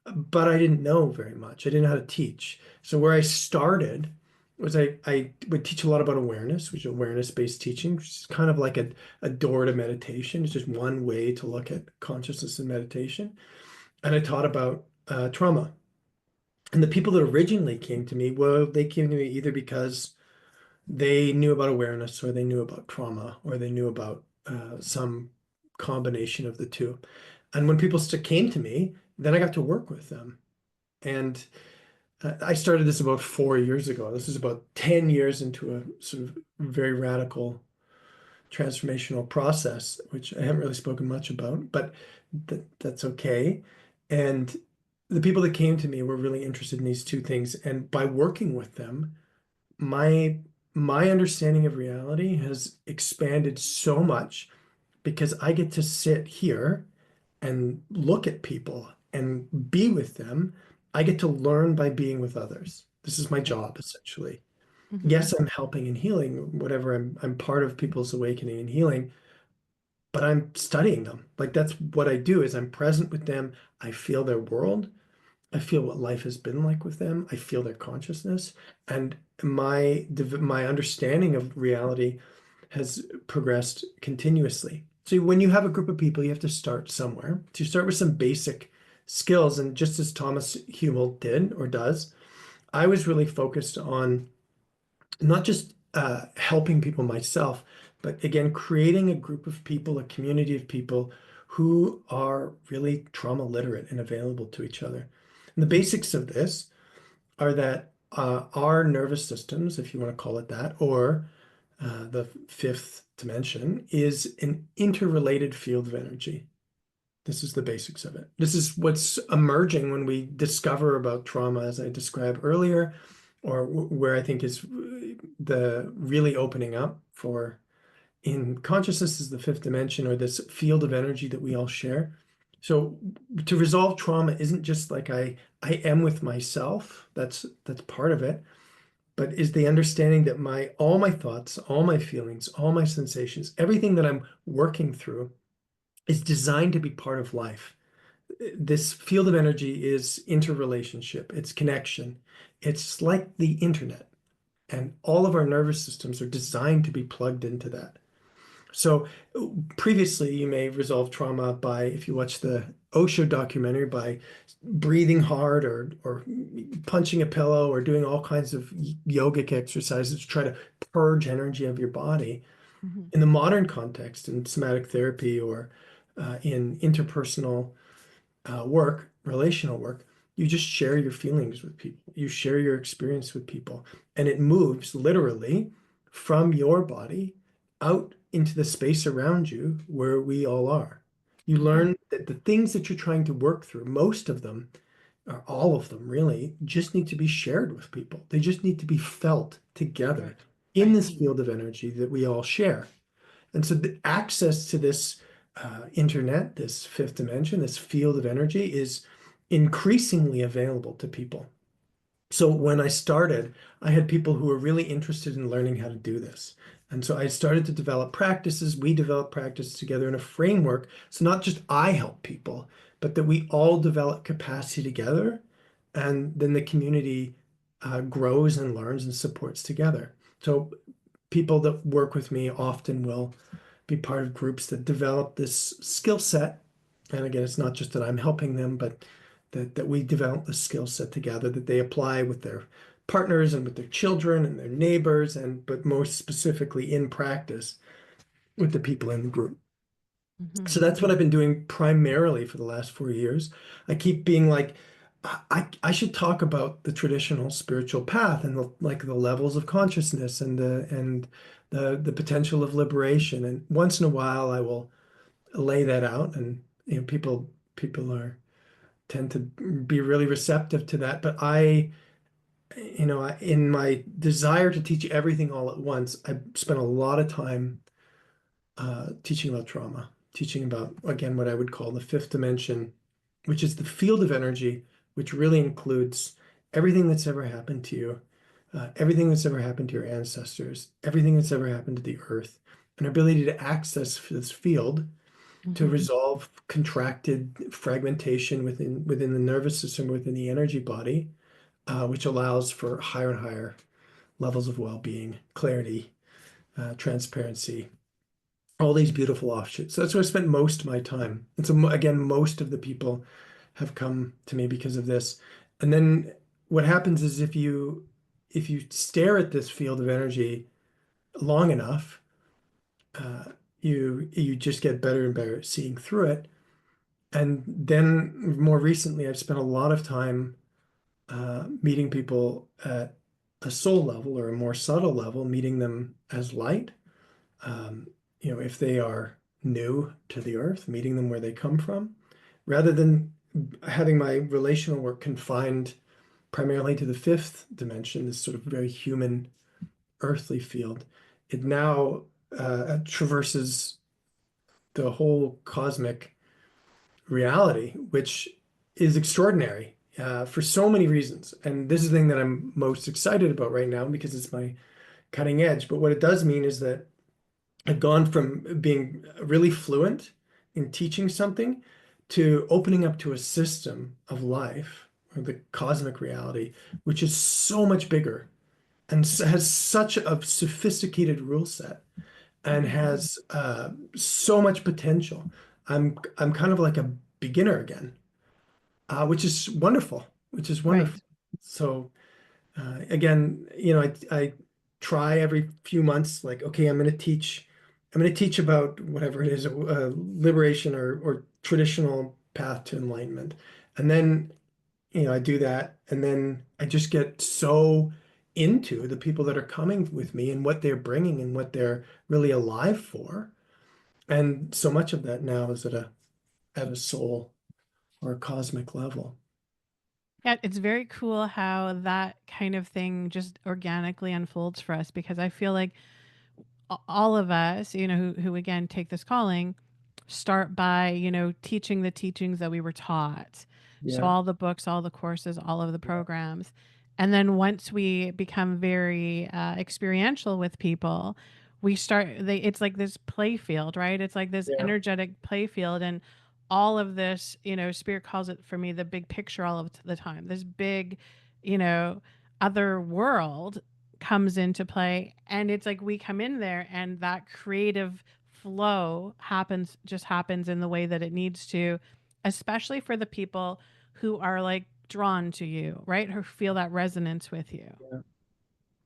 but I didn't know very much. I didn't know how to teach. So where I started was I would teach a lot about awareness, which is awareness-based teaching, which is kind of like a door to meditation. It's just one way to look at consciousness and meditation. And I taught about trauma. And the people that originally came to me, well, they came to me either because they knew about awareness or they knew about trauma or they knew about some combination of the two. And when people came to me, then I got to work with them. And I started this about 4 years ago. This is about 10 years into a sort of very radical transformational process, which I haven't really spoken much about, but that's okay. And the people that came to me were really interested in these two things. And by working with them, my my understanding of reality has expanded so much because I get to sit here and look at people and be with them. I get to learn by being with others. This is my Right. job, essentially. Hmm. Yes, I'm helping and healing, whatever. I'm part of people's awakening and healing, but I'm studying them. Like that's what I do is I'm present with them. I feel their world. I feel what life has been like with them. I feel their consciousness, and my understanding of reality has progressed continuously. So when you have a group of people, you have to start somewhere. So you start with some basic skills, and just as Thomas Hummel did or does, I was really focused on not just helping people myself, but again, creating a group of people, a community of people who are really trauma literate and available to each other. And the basics of this are that our nervous systems, if you want to call it that, or the fifth dimension, is an interrelated field of energy. This is the basics of it. This is what's emerging when we discover about trauma, as I described earlier, or where I think is the really opening up for in consciousness is the fifth dimension or this field of energy that we all share. So to resolve trauma isn't just like I am with myself. That's part of it, but is the understanding that my all my thoughts, all my feelings, all my sensations, everything that I'm working through is designed to be part of life. This field of energy is interrelationship, it's connection. It's like the internet, and all of our nervous systems are designed to be plugged into that. So previously, you may resolve trauma by, if you watch the Osho documentary, by breathing hard or punching a pillow or doing all kinds of yogic exercises to try to purge energy of your body. Hmm. In the modern context, in somatic therapy or in interpersonal work, relational work, you just share your feelings with people. You share your experience with people, and it moves literally from your body out into the space around you where we all are. You Hmm. learn that the things that you're trying to work through, most of them, or all of them really, just need to be shared with people. They just need to be felt together Right. in Right. this field of energy that we all share. And so the access to this internet, this fifth dimension, this field of energy is increasingly available to people. So when I started, I had people who were really interested in learning how to do this. And so I started to develop practices. We developed practices together in a framework. So not just I help people, but that we all develop capacity together. And then the community grows and learns and supports together. So people that work with me often will be part of groups that develop this skill set. And again, it's not just that I'm helping them, but that we develop the skill set together that they apply with their partners and with their children and their neighbors, and but most specifically in practice with the people in the group. So Hmm. that's what I've been doing primarily for the last 4 years. I keep being like, I should talk about the traditional spiritual path and like the levels of consciousness and the potential of liberation. And once in a while, I will lay that out, and people are tend to be really receptive to that. But in my desire to teach everything all at once, I spent a lot of time teaching about trauma, teaching about, again, what I would call the fifth dimension, which is the field of energy, which really includes everything that's ever happened to you, everything that's ever happened to your ancestors, everything that's ever happened to the earth, an ability to access this field to Hmm. resolve contracted fragmentation within the nervous system, within the energy body, which allows for higher and higher levels of well-being, clarity, transparency, all these beautiful offshoots. So that's where I spent most of my time. And so again, most of the people have come to me because of this. And then what happens is if you stare at this field of energy long enough, uh, you just get better and better at seeing through it. And then more recently, I've spent a lot of time meeting people at a soul level or a more subtle level, meeting them as light. Um, if they are new to the earth, meeting them where they come from, rather than having my relational work confined primarily to the fifth dimension, this sort of very human, earthly field. It now traverses the whole cosmic reality, which is extraordinary for so many reasons. And this is the thing that I'm most excited about right now because it's my cutting edge. But what it does mean is that I've gone from being really fluent in teaching something to opening up to a system of life, or the cosmic reality, which is so much bigger and has such a sophisticated rule set and has so much potential. I'm kind of like a beginner again, which is wonderful, which is wonderful. Right. So again, I try every few months, like, okay, I'm going to teach about whatever it is, liberation or traditional path to enlightenment. And then, I do that. And then I just get so into the people that are coming with me and what they're bringing and what they're really alive for. And so much of that now is at a soul or a cosmic level. Yeah, it's very cool how that kind of thing just organically unfolds for us because I feel like all of us, who again take this calling, start by, teaching the teachings that we were taught. So Yeah. all the books, all the courses, all of the programs. And then once we become very experiential with people, it's like this play field, right? It's like this Yeah. energetic play field. And all of this, Spirit calls it for me the big picture all of the time. This big, you know, other world comes into play. And it's like we come in there and that creative flow happens in the way that it needs to, especially for the people who are like drawn to you, right? Who feel that resonance with you. Yeah.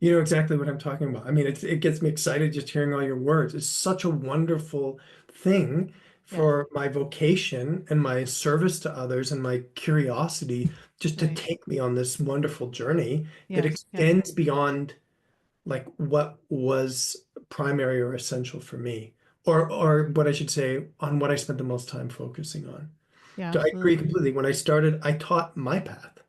You know exactly what I'm talking about. I mean, it gets me excited just hearing all your words. It's such a wonderful thing Yes. for my vocation and my service to others and my curiosity just to Right. take me on this wonderful journey that Yes. Yes. extends beyond like what was primary or essential for me, or what I should say, on what I spent the most time focusing on. Yeah, So I agree absolutely. completely. When I started, I taught my path.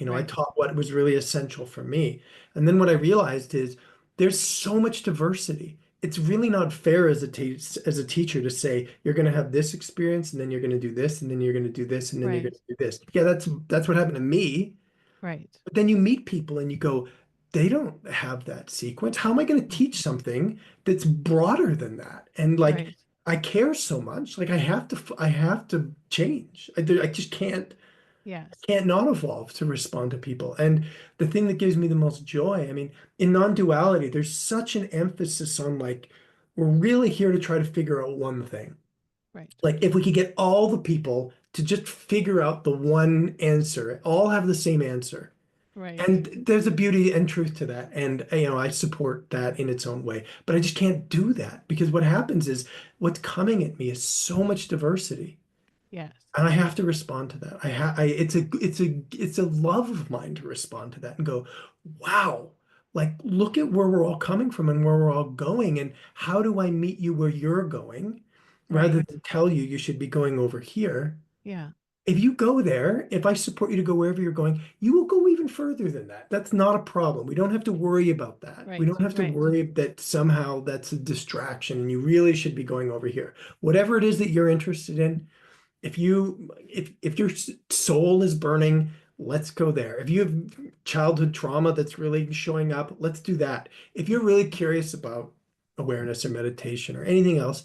I Right. taught what was really essential for me. And then what I realized is there's so much diversity. it's really not fair as as a teacher to say you're going to have this experience and then you're going to do this and then you're going to do this and then you're going Right. to do this. Yeah, that's what happened to me. Right. But then you meet people and you go, they don't have that sequence. How am I going to Mm. teach something that's broader than that? And like, Right. I care so much. Like, I have to change. I just Yes. can't not evolve to respond to people. And the thing that gives me the most joy, I mean, in non-duality, there's such an emphasis on like, we're really here to try to figure out one thing. Right. Like, if we could get all the people to just figure out the one answer, all have the same answer. Right. And there's a beauty and truth to that. And, I support that in its own way. But I just can't do that because what happens is what's coming at me is so much diversity. Yes. And I have to respond to that. It's a love of mine to respond to that and go, wow, like look at where we're all coming from and where we're all going. And how do I meet you where you're going rather Right. than tell you you should be going over here? Yeah. If you go there, if I support you to go wherever you're going, you will go even further than that. That's not a problem. We don't have to worry about that. We Right. don't have to Right. worry that somehow that's a distraction and you really should be going over here. Whatever it is that you're interested in, if your soul is burning, let's go there. If you have childhood trauma that's really showing up, let's do that. If you're really curious about awareness or meditation or anything else,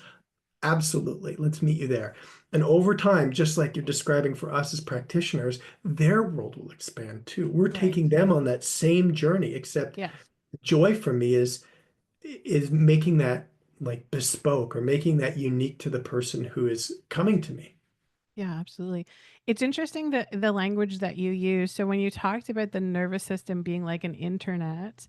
absolutely. Let's meet you there. And over time, just like you're describing for us as practitioners, their world will expand too. We're Right. taking them on that same journey, except Yes. joy for me is making that like bespoke or making that unique to the person who is coming to me. Yeah, absolutely. It's interesting that the language that you use. So when you talked about the nervous system being like an internet,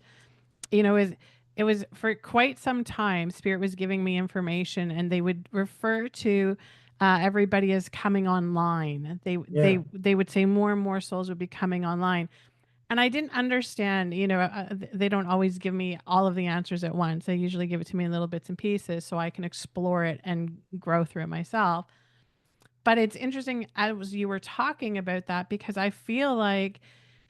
you know, is it was for quite some time, Spirit was giving me information and they would refer to everybody as coming online. Yeah. They would say more and more souls would be coming online. And I didn't understand, they don't always give me all of the answers at once. They usually give it to me in little bits and pieces so I can explore it and grow through it myself. But it's interesting as you were talking about that because I feel like,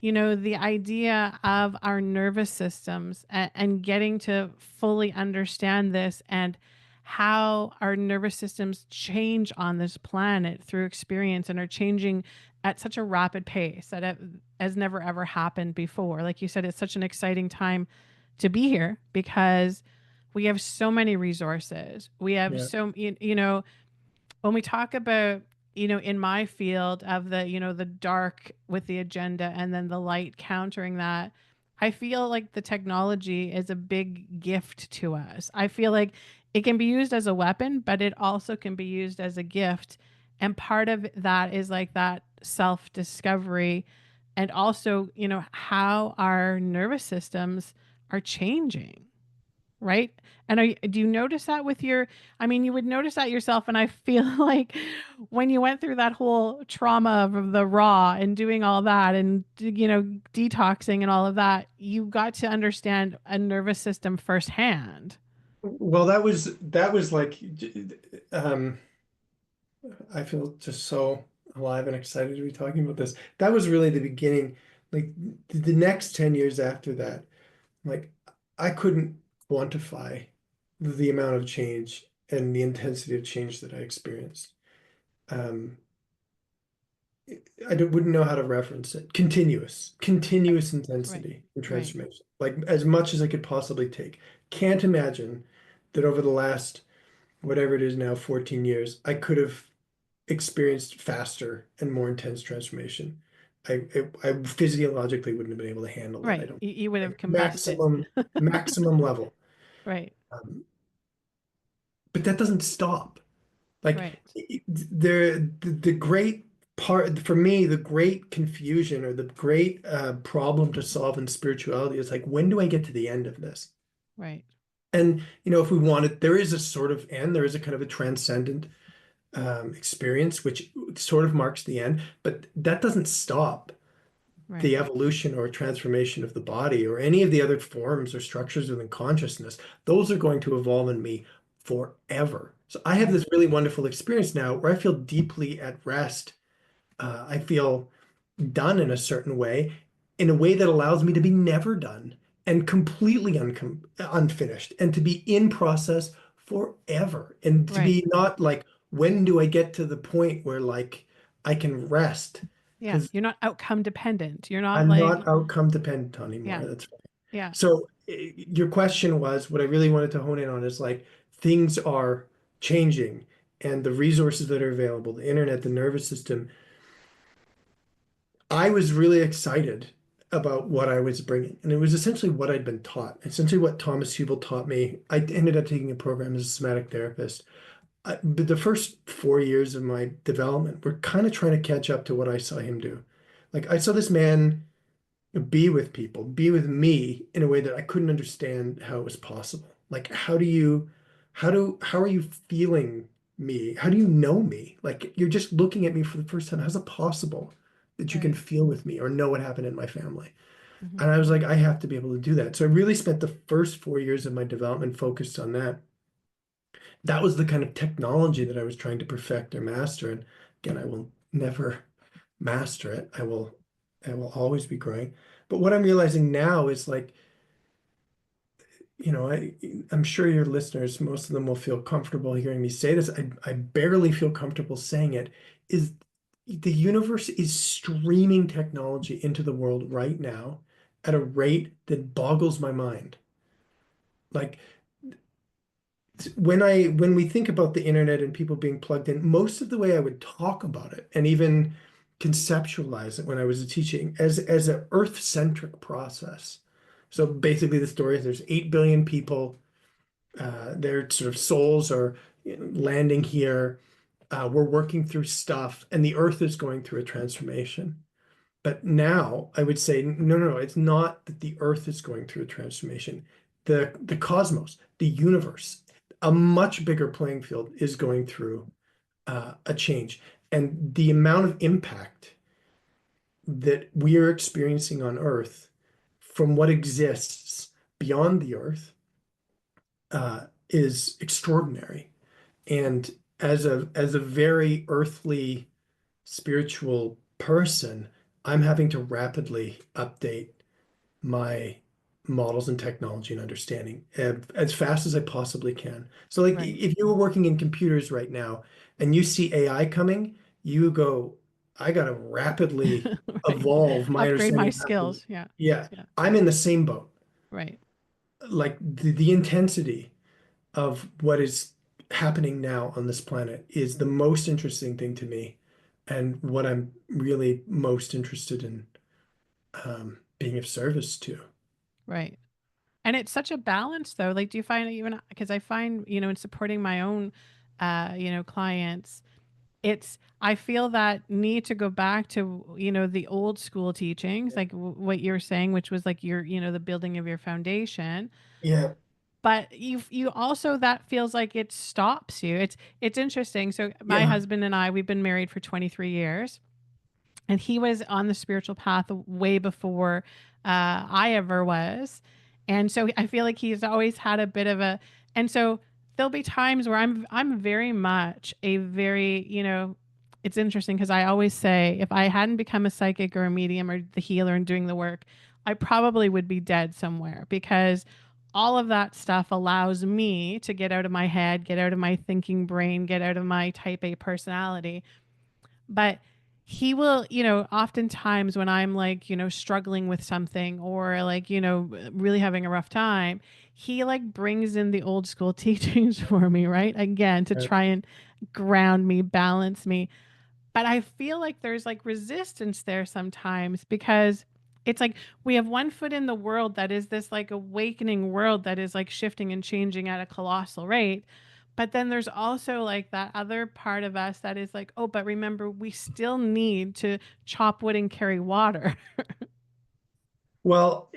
the idea of our nervous systems and getting to fully understand this and how our nervous systems change on this planet through experience and are changing at such a rapid pace that it has never ever happened before. Like you said, it's such an exciting time to be here because we have so many resources. We have Yeah. when we talk about in my field of the dark with the agenda and then the light countering that, I feel like the technology is a big gift to us. I feel like it can be used as a weapon, but it also can be used as a gift, and part of that is like that self discovery, and also how our nervous systems are changing, right? And do you notice that with your, I mean, you would notice that yourself. And I feel like when you went through that whole trauma of the raw and doing all that and, detoxing and all of that, you got to understand a nervous system firsthand. Well, that was like um I feel just so alive and excited to be talking about this. That was really the beginning. Like the next 10 years after that, like I couldn't quantify the amount of change and the intensity of change that I experienced. Um, wouldn't know how to reference it. Continuous Right. intensity and Right. transformation, like as much as I could possibly take. Can't imagine that over the last, whatever it is now, 14 years, I could have experienced faster and more intense transformation. I physiologically wouldn't have been able to handle that. I Right. don't You would have like combusted. maximum level. Right. Um, but that doesn't stop. Like Right. the great part for me, the great confusion or the great problem to solve in spirituality is like, when do I get to the end of this? Right. And if we wanted, there is a sort of end, there is a kind of a transcendent experience, which sort of marks the end, but that doesn't stop the Right. evolution or transformation of the body or any of the other forms or structures within consciousness. Those are going to evolve in me forever. So I have Right. this really wonderful experience now where I feel deeply at rest. I feel done in a certain way, in a way that allows me to be never done and completely unfinished, and to be in process forever, and to Right. be not like, when do I get to the point where like I can rest? Yeah. Because You're not outcome dependent. You're not I'm like, not outcome dependent anymore. yeah. That's right. Yeah. So your question was, what I really wanted to hone in on is like, things are changing, and the resources that are available, the internet, the nervous system. I was really excited about what I was bringing, and it was essentially what I'd been taught, essentially what Thomas Hubel taught me. I ended up taking a program as a somatic therapist. But the first 4 years of my development were kind of trying to catch up to what I saw him do. Like, I saw this man be with people, be with me in a way that I couldn't understand how it was possible. Like, how are you feeling me? How do you know me? Like, you're just looking at me for the first time. How's it possible that you can Right. feel with me or know what happened in my family? Hmm. And I was like, I have to be able to do that. So I really spent the first 4 years of my development focused on that. That was the kind of technology that I was trying to perfect or master. And again, I will never master it. I will always be growing. But what I'm realizing now is like, I'm sure your listeners, most of them will feel comfortable hearing me say this. I barely feel comfortable saying it, is the universe is streaming technology into the world right now at a rate that boggles my mind. Like, when we think about the internet and people being plugged in, most of the way I would talk about it and even conceptualize it when I was teaching as an earth-centric process. So basically the story is there's 8 billion people, their sort of souls are landing here. We're working through stuff, and the earth is going through a transformation. But now I would say, no, no, no, it's not that the earth is going through a transformation. The cosmos, the universe, a much bigger playing field is going through a change. And the amount of impact that we are experiencing on earth from what exists beyond the earth is extraordinary. And as a very earthly spiritual person, I'm having to rapidly update my models and technology and understanding as fast as I possibly can. So, like, Right. if you were working in computers right now and you see AI coming, you go, I gotta rapidly Right. evolve my Upgrade my understanding of how to. skills. Yeah. Yeah, Yeah. I'm in the same boat. Right. Like, the intensity of what is happening now on this planet is the most interesting thing to me, and what I'm really most interested in being of service to. Right. And it's such a balance though. Like, do you find even because I find, in supporting my own, clients, I feel that need to go back to, the old school teachings, like what you're saying, which was like the building of your foundation. Yeah, But you also that feels like it stops you. It's interesting. So my yeah, husband and I, we've been married for 23 years, and he was on the spiritual path way before I ever was, and so I feel like he's always had a bit of a. And so there'll be times where I'm very much a very It's interesting because I always say if I hadn't become a psychic or a medium or the healer and doing the work, I probably would be dead somewhere because all of that stuff allows me to get out of my head, get out of my thinking brain, get out of my type A personality. But he will, oftentimes when I'm like, struggling with something or like, really having a rough time, he like brings in the old school teachings for me, right? Again, to yeah. try and ground me, balance me. But I feel like there's like resistance there sometimes because it's like we have one foot in the world that is this like awakening world that is like shifting and changing at a colossal rate. But then there's also like that other part of us that is like, oh, but remember, we still need to chop wood and carry water. Well,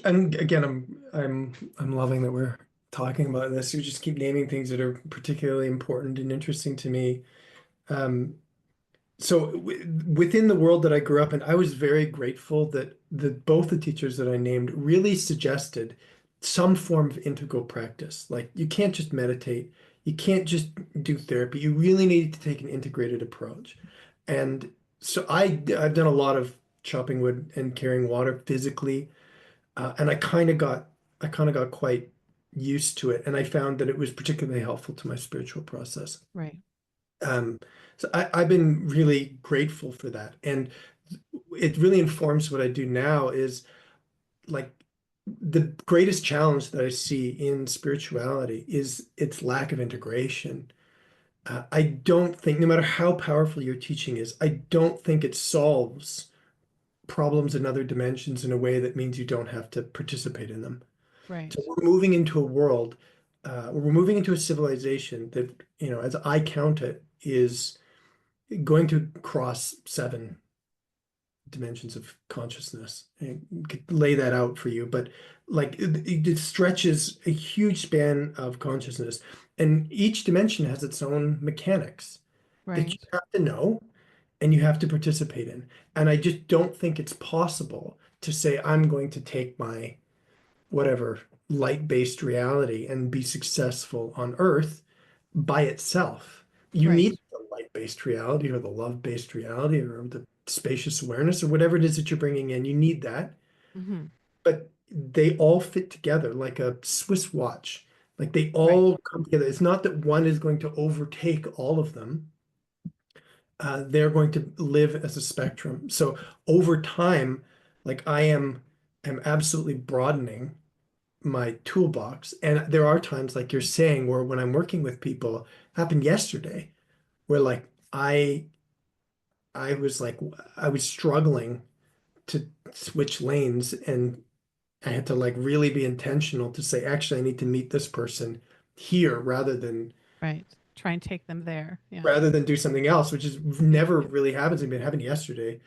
and again, I'm loving that we're talking about this. You just keep naming things that are particularly important and interesting to me. Um, so within the world that I grew up in, I was very grateful that both the teachers that I named really suggested some form of integral practice. Like, you can't just meditate, you can't just do therapy. You really need to take an integrated approach. And so I've done a lot of chopping wood and carrying water physically. And I kind of got quite used to it, and I found that it was particularly helpful to my spiritual process. Right. Um, so I've been really grateful for that, and it really informs what I do now. Is like the greatest challenge that I see in spirituality is its lack of integration. I don't think, no matter how powerful your teaching is, I don't think it solves problems in other dimensions in a way that means you don't have to participate in them. So Right. we're moving into a world, we're moving into a civilization that, as I count it, is going to cross seven dimensions of consciousness. I could lay that out for you, but like it stretches a huge span of consciousness, and each dimension has its own mechanics that you Right. have to know and you have to participate in. And I just don't think it's possible to say, I'm going to take my whatever light-based reality and be successful on Earth by itself. You Right. need the light-based reality or the love-based reality or the spacious awareness or whatever it is that you're bringing in. You need that, Hmm. but they all fit together like a Swiss watch. Like they Right. all come together. It's not that one is going to overtake all of them. They're going to live as a spectrum. So over time, like am absolutely broadening my toolbox. And there are times, like you're saying, where when I'm working with people, happened yesterday, where like I was like I was struggling to switch lanes, and I had to like really be intentional to say, actually, I need to meet this person here Right. Try and take them there. Yeah. rather than do something else, which is never really happens. I mean, it happened yesterday.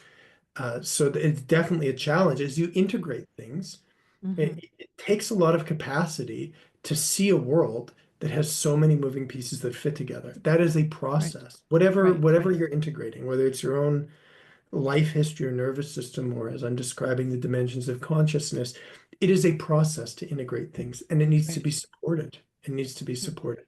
So it's definitely a challenge as you integrate things. Hmm. It takes a lot of capacity to see a world that has so many moving pieces that fit together. That is a Right. process. Whatever Right. whatever you're integrating, whether it's your own life history or nervous system, or as I'm describing the dimensions of consciousness, it is a process to integrate things, and it needs to Right. be supported. It needs to be Hmm. supported.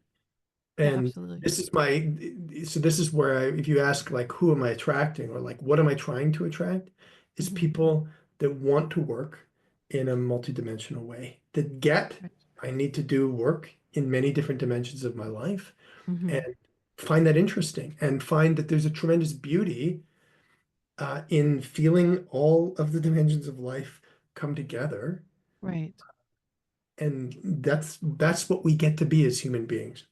Yeah, And absolutely. this is where if you ask like who am I attracting or like what am I trying to attract, is Hmm. people that want to work in a multidimensional way, that get Right. I need to do work in many different dimensions of my life Hmm. and find that interesting and find that there's a tremendous beauty in feeling all of the dimensions of life come together. Right. And that's what we get to be as human beings.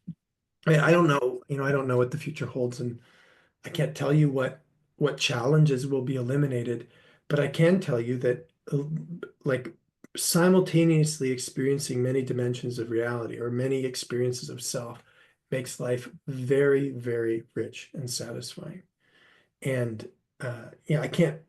I Yep. don't know, I don't know what the future holds, and I can't tell you what challenges will be eliminated, but I can tell you that like simultaneously experiencing many dimensions of reality or many experiences of self makes life very, very rich and satisfying. And I can't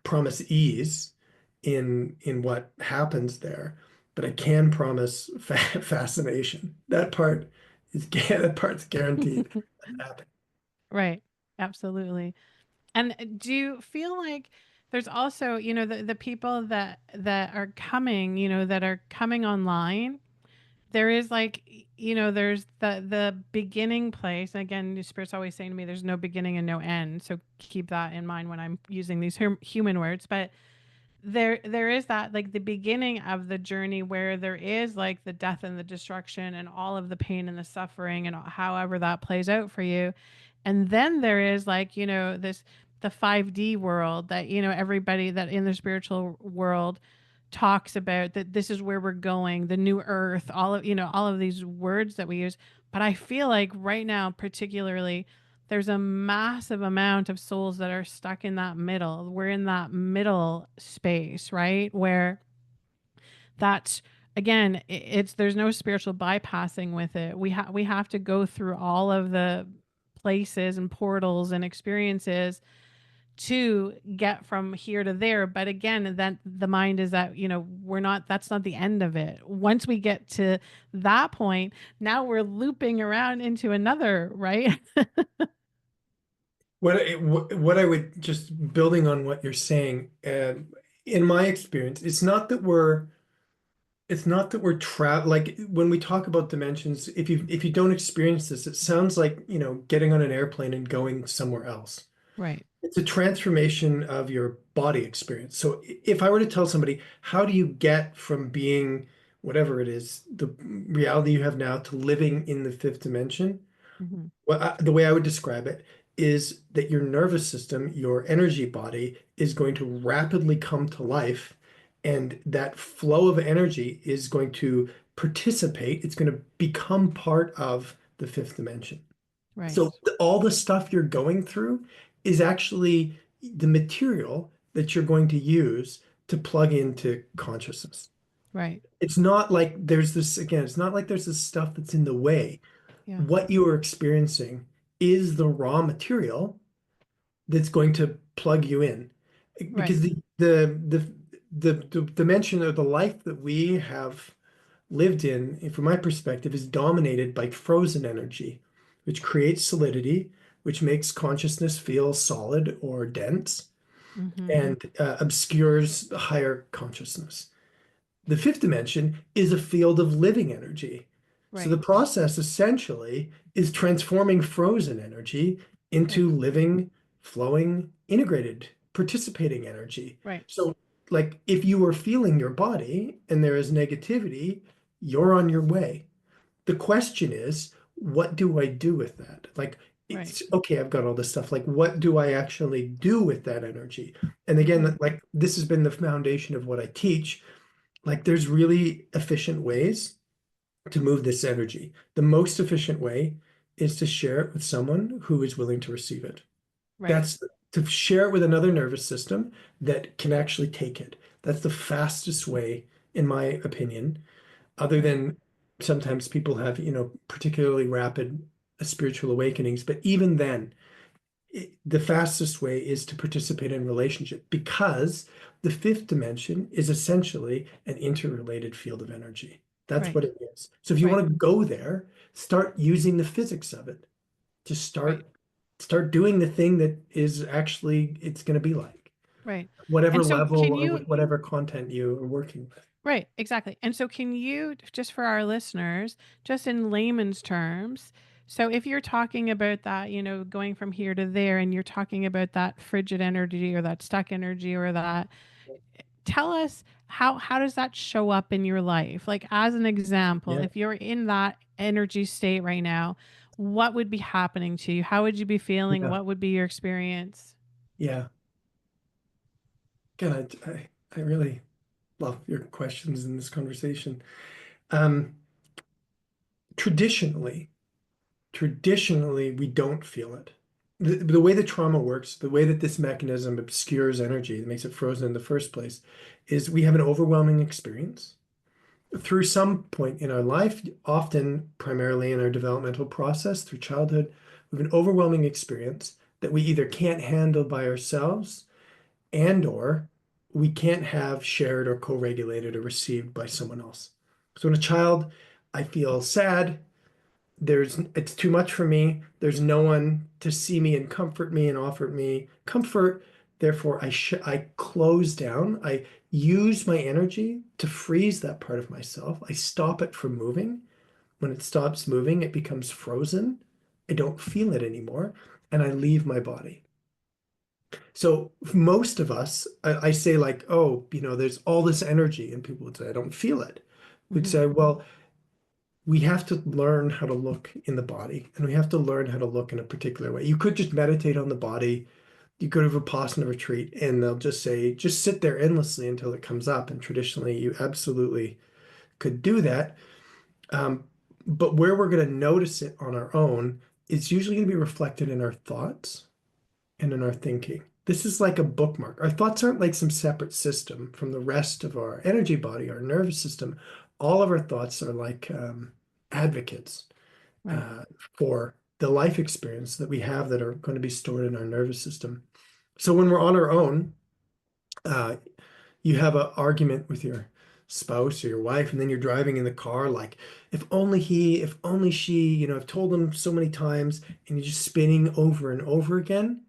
promise ease in what happens there, but I can promise fascination. That part's guaranteed to happen. Right. Absolutely. And do you feel like there's also, the people that are coming, that are coming online, there is like, there's the beginning place. Again, the spirit's always saying to me, there's no beginning and no end. So keep that in mind when I'm using these human words. But there is that, like, the beginning of the journey where there is like the death and the destruction and all of the pain and the suffering and however that plays out for you. And then there is like, this the 5D world that, everybody that in the spiritual world talks about, that this is where we're going, the new earth, all of, all of these words that we use. But I feel like right now particularly there's a massive amount of souls that are stuck in that middle. We're in that middle space, right? Where that's, again, it's there's no spiritual bypassing with it. We have to go through all of the places and portals and experiences to get from here to there. But again, that the mind is that, we're not, that's not the end of it. Once we get to that point, now we're looping around into another, right? What I would just building on what you're saying, in my experience, it's not that we're trapped. Like when we talk about dimensions, if you don't experience this, it sounds like, getting on an airplane and going somewhere else. Right. It's a transformation of your body experience. So if I were to tell somebody, how do you get from being whatever it is, the reality you have now, to living in the fifth dimension? Hmm. The way I would describe it is that your nervous system, your energy body, is going to rapidly come to life, and that flow of energy is going to participate. It's going to become part of the fifth dimension. Right. So all the stuff you're going through is actually the material that you're going to use to plug into consciousness. Right. It's not like there's this, again, it's not like there's this stuff that's in the way. Yeah. What you are experiencing is the raw material that's going to plug you in. Right. Because the dimension of the life that we have lived in, from my perspective, is dominated by frozen energy, which creates solidity, which makes consciousness feel solid or dense, Hmm. and obscures higher consciousness. The fifth dimension is a field of living energy. So the Right. process essentially is transforming frozen energy Right. into living, flowing, integrated, participating energy. Right. So, like, if you are feeling your body and there is negativity, you're on your way. The question is, what do I do with that? Like, Right. it's okay, I've got all this stuff. Like, what do I actually do with that energy? And Hmm. again, like, this has been the foundation of what I teach. Like, there's really efficient ways to move this energy. The most efficient way is to share it with someone who is willing to receive it. Right. That's to share it with another nervous system that can actually take it. That's the fastest way, in my opinion, other Right. than sometimes people have, particularly rapid spiritual awakenings. But even then, the fastest way is to participate in relationship, because the fifth dimension is essentially an interrelated field of energy. That's Right. what it is. So if you Right. want to go there, start using the physics of it. Just Right. start doing the thing that is actually it's going to be like, Right. whatever And so level can or you, with whatever content you are working with. right, exactly. And so can you, just for our listeners, just in layman's terms, so if you're talking about that, going from here to there and you're talking about that frigid energy or that stuck energy or that, tell us how does that show up in your life? Like as an example, Yeah. if you're in that energy state right now, what would be happening to you? How would you be feeling? Yeah. What would be your experience? Yeah. God, I really love your questions in this conversation. Um, traditionally, traditionally, we don't feel it. The way the trauma works, the way that this mechanism obscures energy that makes it frozen in the first place, is we have an overwhelming experience. Through some point in our life, often primarily in our developmental process through childhood, we have an overwhelming experience that we either can't handle by ourselves, and or we can't have shared or co-regulated or received by someone else. So in a child, I feel sad, it's too much for me. There's no one to see me and comfort me and offer me comfort. Therefore, I close down. I use my energy to freeze that part of myself. I stop it from moving. When it stops moving, it becomes frozen. I don't feel it anymore, and I leave my body. So most of us, I say like, oh, there's all this energy, and people would say, I don't feel it. We'd Hmm. say, well, we have to learn how to look in the body, and we have to learn how to look in a particular way. You could just meditate on the body. You go to a Vipassana retreat and they'll just say, just sit there endlessly until it comes up. And traditionally, you absolutely could do that. Um, but where we're going to notice it on our own, it's usually going to be reflected in our thoughts and in our thinking. This is like a bookmark. Our thoughts aren't like some separate system from the rest of our energy body, our nervous system. All of our thoughts are like advocates Right. uh, for the life experience that we have that are going to be stored in our nervous system. So when we're on our own, uh, you have an argument with your spouse or your wife, and then you're driving in the car, like, if only he, if only she, I've told them so many times, and you're just spinning over and over again.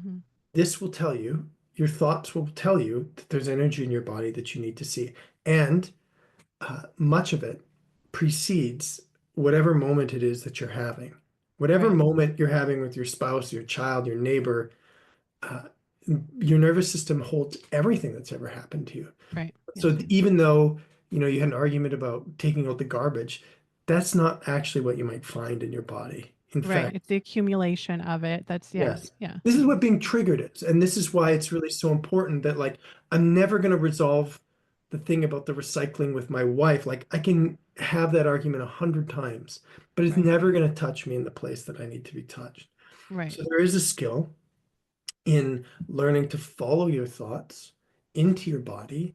Hmm. This will tell you, your thoughts will tell you that there's energy in your body that you need to see. And much of it precedes whatever moment it is that you're having. Whatever Right. moment you're having with your spouse, your child, your neighbor, uh, your nervous system holds everything that's ever happened to you. Right. So Yes. even though, you had an argument about taking out the garbage, that's not actually what you might find in your body. In Right. fact, It's the accumulation of it. That's yes. yes, Yeah. this is what being triggered is. And this is why it's really so important that, like, I'm never going to resolve the thing about the recycling with my wife. Like, I can have that argument 100 times, but it's Right. never going to touch me in the place that I need to be touched. Right. So there is a skill in learning to follow your thoughts into your body.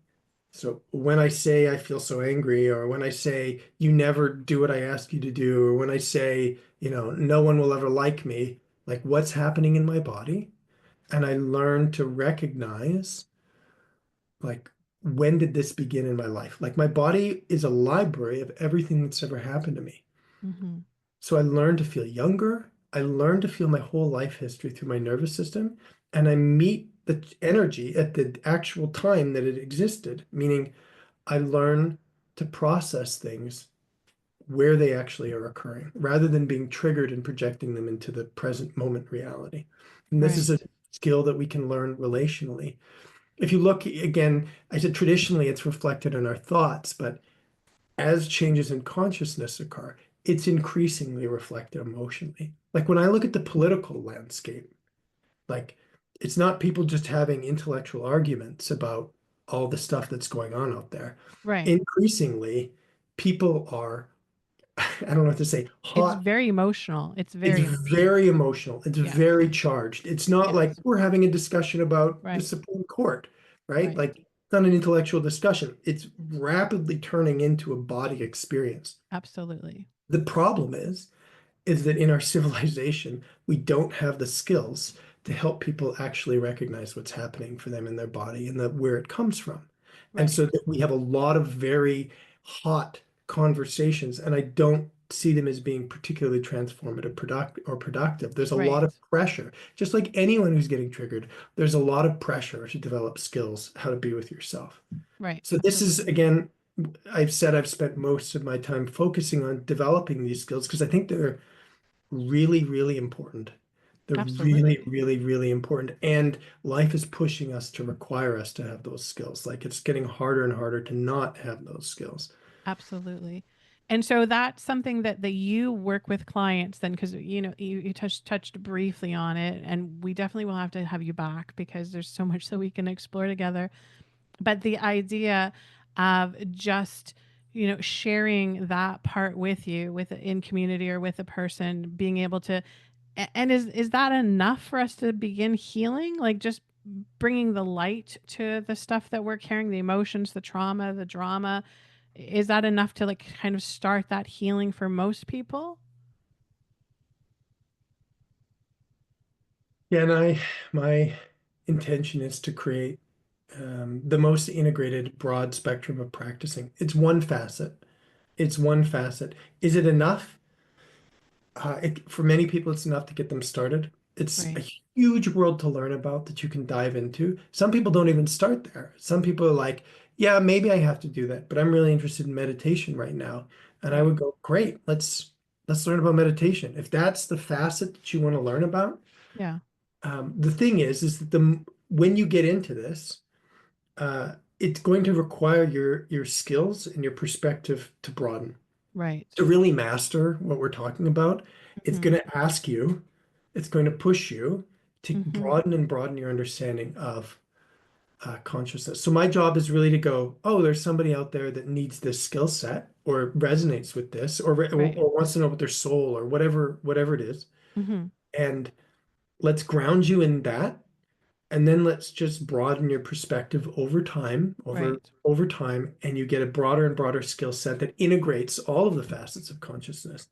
So when I say I feel so angry, or when I say you never do what I ask you to do, or when I say, no one will ever like me, like, what's happening in my body? And I learn to recognize, like, when did this begin in my life? Like, my body is a library of everything that's ever happened to me. Mm-hmm. So I learned to feel younger. I learned to feel my whole life history through my nervous system. And I meet the energy at the actual time that it existed, meaning I learn to process things where they actually are occurring rather than being triggered and projecting them into the present moment reality. And this is a Right. skill that we can learn relationally. If you look again, I said traditionally it's reflected in our thoughts, but as changes in consciousness occur, it's increasingly reflected emotionally. Like when I look at the political landscape, like it's not people just having intellectual arguments about all the stuff that's going on out there. Right. Increasingly, people are, I don't know what to say, It's hot. very emotional. It's It's very emotional. very emotional. It's Yes. very charged. It's not like Yes. we're having a discussion about the Right. Supreme Court, right? Right. Like it's not an intellectual discussion. It's rapidly turning into a body experience. Absolutely. The problem is that in our civilization, we don't have the skills to help people actually recognize what's happening for them in their body and where it comes from. And Right. so that we have a lot of very hot conversations, and I don't see them as being particularly transformative, productive. There's a lot Right. of pressure. Just like anyone who's getting triggered, there's a lot of pressure to develop skills, how to be with yourself. Right. So this is, Absolutely. again, I've said I've spent most of my time focusing on developing these skills because I think they're really, really important. They're really, Absolutely. really, really important. And life is pushing us to require us to have those skills. Like it's getting harder and harder to not have those skills. Absolutely. And so that's something that you work with clients then, because you touched briefly on it, and we definitely will have to have you back because there's so much that we can explore together. But the idea of just sharing that part with you with in community or with a person, being able to, and is that enough for us to begin healing, like just bringing the light to the stuff that we're carrying, the emotions, the trauma, the drama, is that enough to like kind of start that healing for most people? Yeah, and my intention is to create the most integrated, broad spectrum of practicing. It's one facet. It's one facet. Is it enough? For many people, it's enough to get them started. It's a Right. huge world to learn about that you can dive into. Some people don't even start there. Some people are like, yeah, maybe I have to do that, but I'm really interested in meditation right now. And I Right. would go, great, let's learn about meditation. If that's the facet that you want to learn about, Yeah. the thing is that when you get into this, it's going to require your skills and your perspective to broaden Right. to really master what we're talking about. It's Mm-hmm. going to ask you, it's going to push you to Mm-hmm. broaden and broaden your understanding of consciousness. So my job is really to go, oh, there's somebody out there that needs this skill set or resonates with this Right. or wants to know about their soul or whatever it is. Mm-hmm. And let's ground you in that. And then let's just broaden your perspective over time, Right. over time, and you get a broader and broader skill set that integrates all of the facets of consciousness.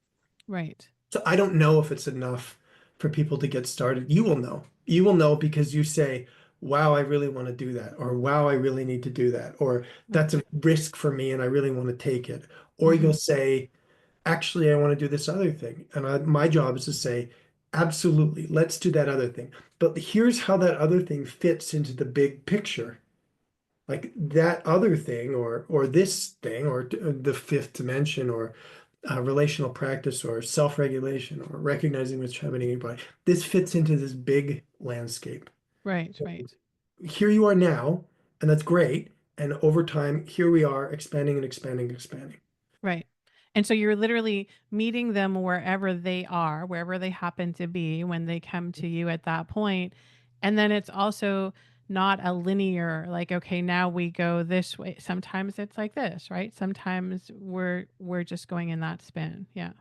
Right. So I don't know if it's enough for people to get started. You will know. You will know because you say, wow, I really want to do that, or wow, I really need to do that, or Right. that's a risk for me and I really want to take it. Or Mm-hmm. you'll say, actually, I want to do this other thing. And my job is to say, absolutely, let's do that other thing. But here's how that other thing fits into the big picture. Like that other thing, or this thing, or the fifth dimension, or relational practice, or self-regulation, or recognizing what's happening in your body. This fits into this big landscape. Right, right, Here you are now, and that's great. And over time, here we are expanding and expanding and expanding. right. And so you're literally meeting them wherever they are, wherever they happen to be when they come to you at that point. And then it's also not a linear, like, okay, now we go this way. Sometimes it's like this, right? Sometimes we're just going in that spin. Yeah.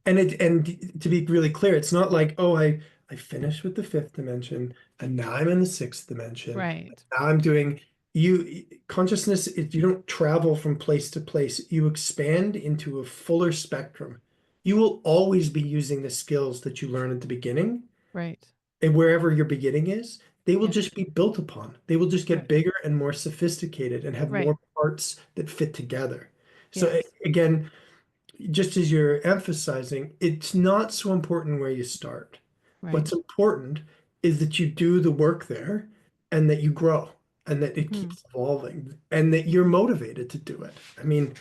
And to be really clear, it's not like, oh, I finished with the fifth dimension and now I'm in the sixth dimension. Right. Now I'm doing you consciousness, if you don't travel from place to place, you expand into a fuller spectrum. You will always be using the skills that you learn at the beginning, Right. and wherever your beginning is, they will Yeah. just be built upon. They will just get Right. bigger and more sophisticated and have Right. more parts that fit together. So Yes. again, just as you're emphasizing, it's not so important where you start. Right. What's important is that you do the work there and that you grow and that it Hmm. keeps evolving and that you're motivated to do it. I mean,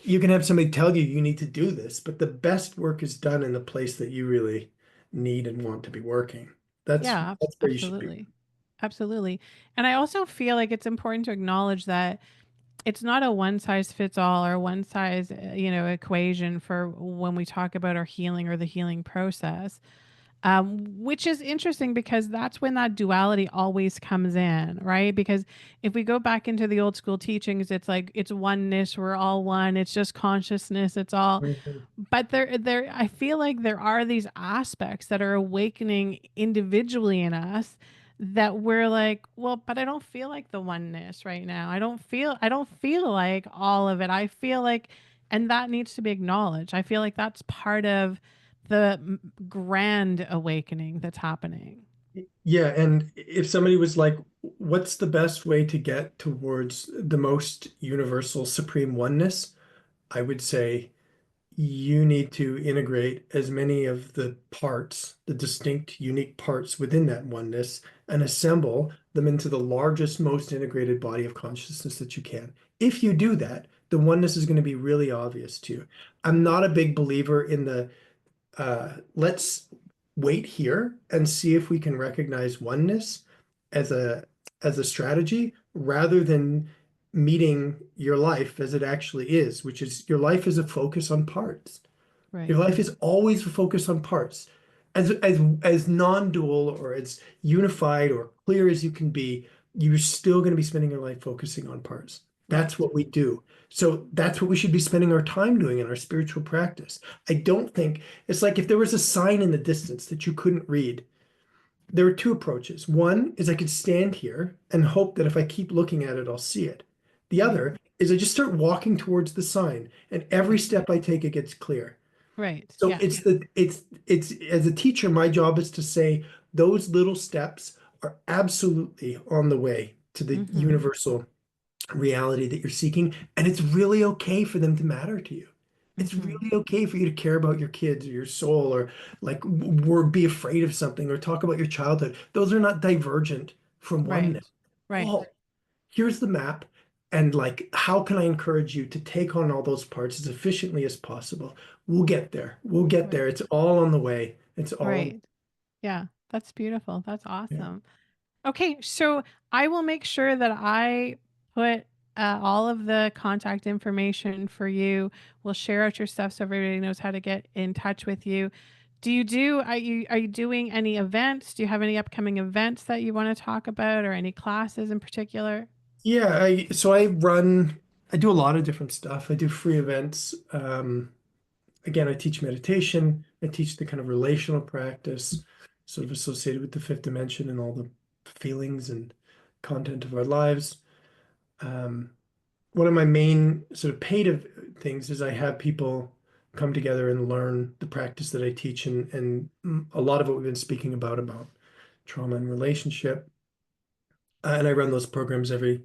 you can have somebody tell you you need to do this, but the best work is done in the place that you really need and want to be working. That's Yeah, that's where you should be. absolutely. Absolutely. And I also feel like it's important to acknowledge that it's not a one size fits all or one size, equation for when we talk about our healing or the healing process. Which is interesting because that's when that duality always comes in, right? Because if we go back into the old school teachings, it's like it's oneness, we're all one, it's just consciousness, it's all. Mhm. But there I feel like there are these aspects that are awakening individually in us that we're like, well, but I don't feel like the oneness right now. I don't feel like all of it. I feel like, and that needs to be acknowledged. I feel like that's part of the grand awakening that's happening. Yeah, and if somebody was like, what's the best way to get towards the most universal supreme oneness? I would say you need to integrate as many of the parts, the distinct, unique parts within that oneness, and assemble them into the largest, most integrated body of consciousness that you can. If you do that, the oneness is going to be really obvious to you. I'm not a big believer in the let's wait here and see if we can recognize oneness as a strategy rather than meeting your life as it actually is, which is your life is a focus on parts. Your Right. life is always a focus on parts. As non-dual or as unified or clear as you can be, you're still going to be spending your life focusing on parts. That's Right. what we do. So that's what we should be spending our time doing in our spiritual practice. I don't think it's like if there was a sign in the distance that you couldn't read, there are two approaches. One is I could stand here and hope that if I keep looking at it, I'll see it. The Right. other is I just start walking towards the sign, and every Right. step I take, it gets clear. Right. So Yeah. it's as a teacher, my job is to say those little steps are absolutely on the way to the Mm-hmm. universal reality that you're seeking, and it's really okay for them to matter to you. It's Mm-hmm. really okay for you to care about your kids or your soul or like or be afraid of something or talk about your childhood. Those are not divergent from Right. oneness. Right. Oh, here's the map. And like, how can I encourage you to take on all those parts as efficiently as possible? We'll get there. We'll get Right. there. It's all on the way. It's all on. Right. Yeah. That's beautiful. That's Yeah. awesome. Okay, so I will make sure that I put all of the contact information for you. We'll share out your stuff so everybody knows how to get in touch with you. Are you doing any events? Do you have any upcoming events that you want to talk about or any classes in particular? Yeah. I do a lot of different stuff. I do free events. Again, I teach meditation. I teach the kind of relational practice sort of associated with the fifth dimension and all the feelings and content of our lives. Um, One of my main sort of things is I have people come together and learn the practice that I teach and a lot of what we've been speaking about trauma and relationship. And I run those programs every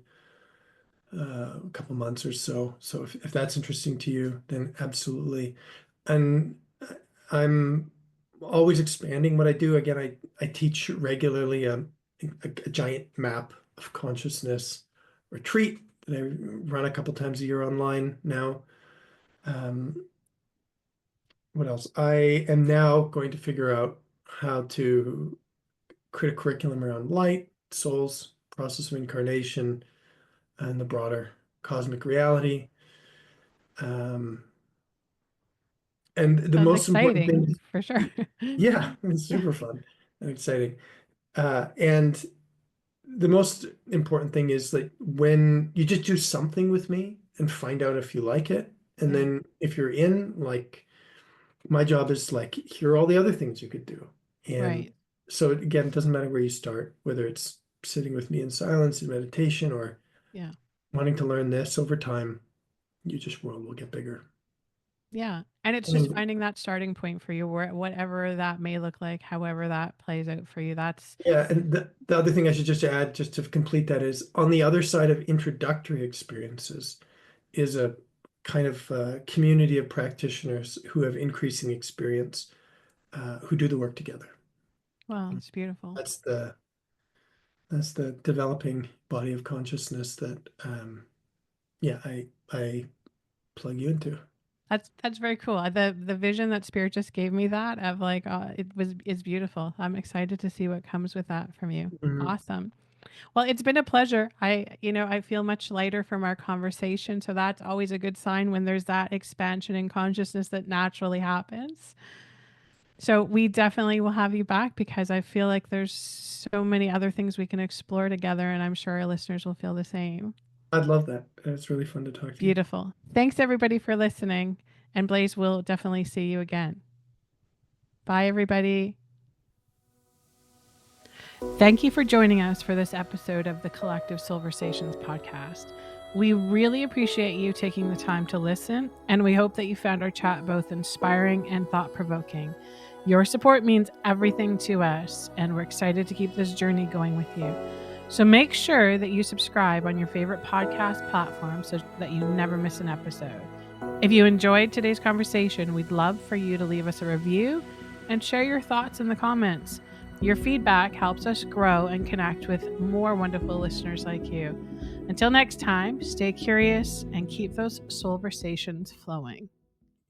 couple months or so. So if that's interesting to you, then absolutely. And I'm always expanding what I do. Again, I teach regularly a giant map of consciousness retreat that I run a couple times a year online now. Um, what else? I am now going to figure out how to create a curriculum around light. souls, process of incarnation, and the broader cosmic reality. Um, and the Sounds most important exciting thing, for sure. yeah, it's Yeah. super fun and exciting. And the most important thing is like when you just do something with me and find out if you like it. And Yeah. then if you're in, like my job is like, here are all the other things you could do. And Right. so again, it doesn't matter where you start, whether it's sitting with me in silence in meditation or Yeah. wanting to learn this over time, you just world will get bigger. Yeah. And it's just finding that starting point for you, where whatever that may look like, however that plays out for you. That's Yeah, and the other thing I should just add, just to complete that, is on the other side of introductory experiences is a kind of community of practitioners who have increasing experience, who do the work together. well, it's beautiful. That's the developing body of consciousness that yeah, I plug you into. That's very cool. The vision that spirit just gave me, that of like is beautiful. I'm excited to see what comes with that from you. Mhm. Awesome. Well, it's been a pleasure. I feel much lighter from our conversation, so that's always a good sign when there's that expansion in consciousness that naturally happens. So we definitely will have you back because I feel like there's so many other things we can explore together, and I'm sure our listeners will feel the same. I'd love that. It's really fun to talk to you. Beautiful. Thanks everybody for listening, and Blaise will definitely see you again. Bye, everybody. Thank you for joining us for this episode of the Collective Soulversations podcast. We really appreciate you taking the time to listen, and we hope that you found our chat both inspiring and thought provoking. Your support means everything to us, and we're excited to keep this journey going with you. So make sure that you subscribe on your favorite podcast platform so that you never miss an episode. If you enjoyed today's conversation, we'd love for you to leave us a review and share your thoughts in the comments. Your feedback helps us grow and connect with more wonderful listeners like you. Until next time, stay curious and keep those soulversations flowing.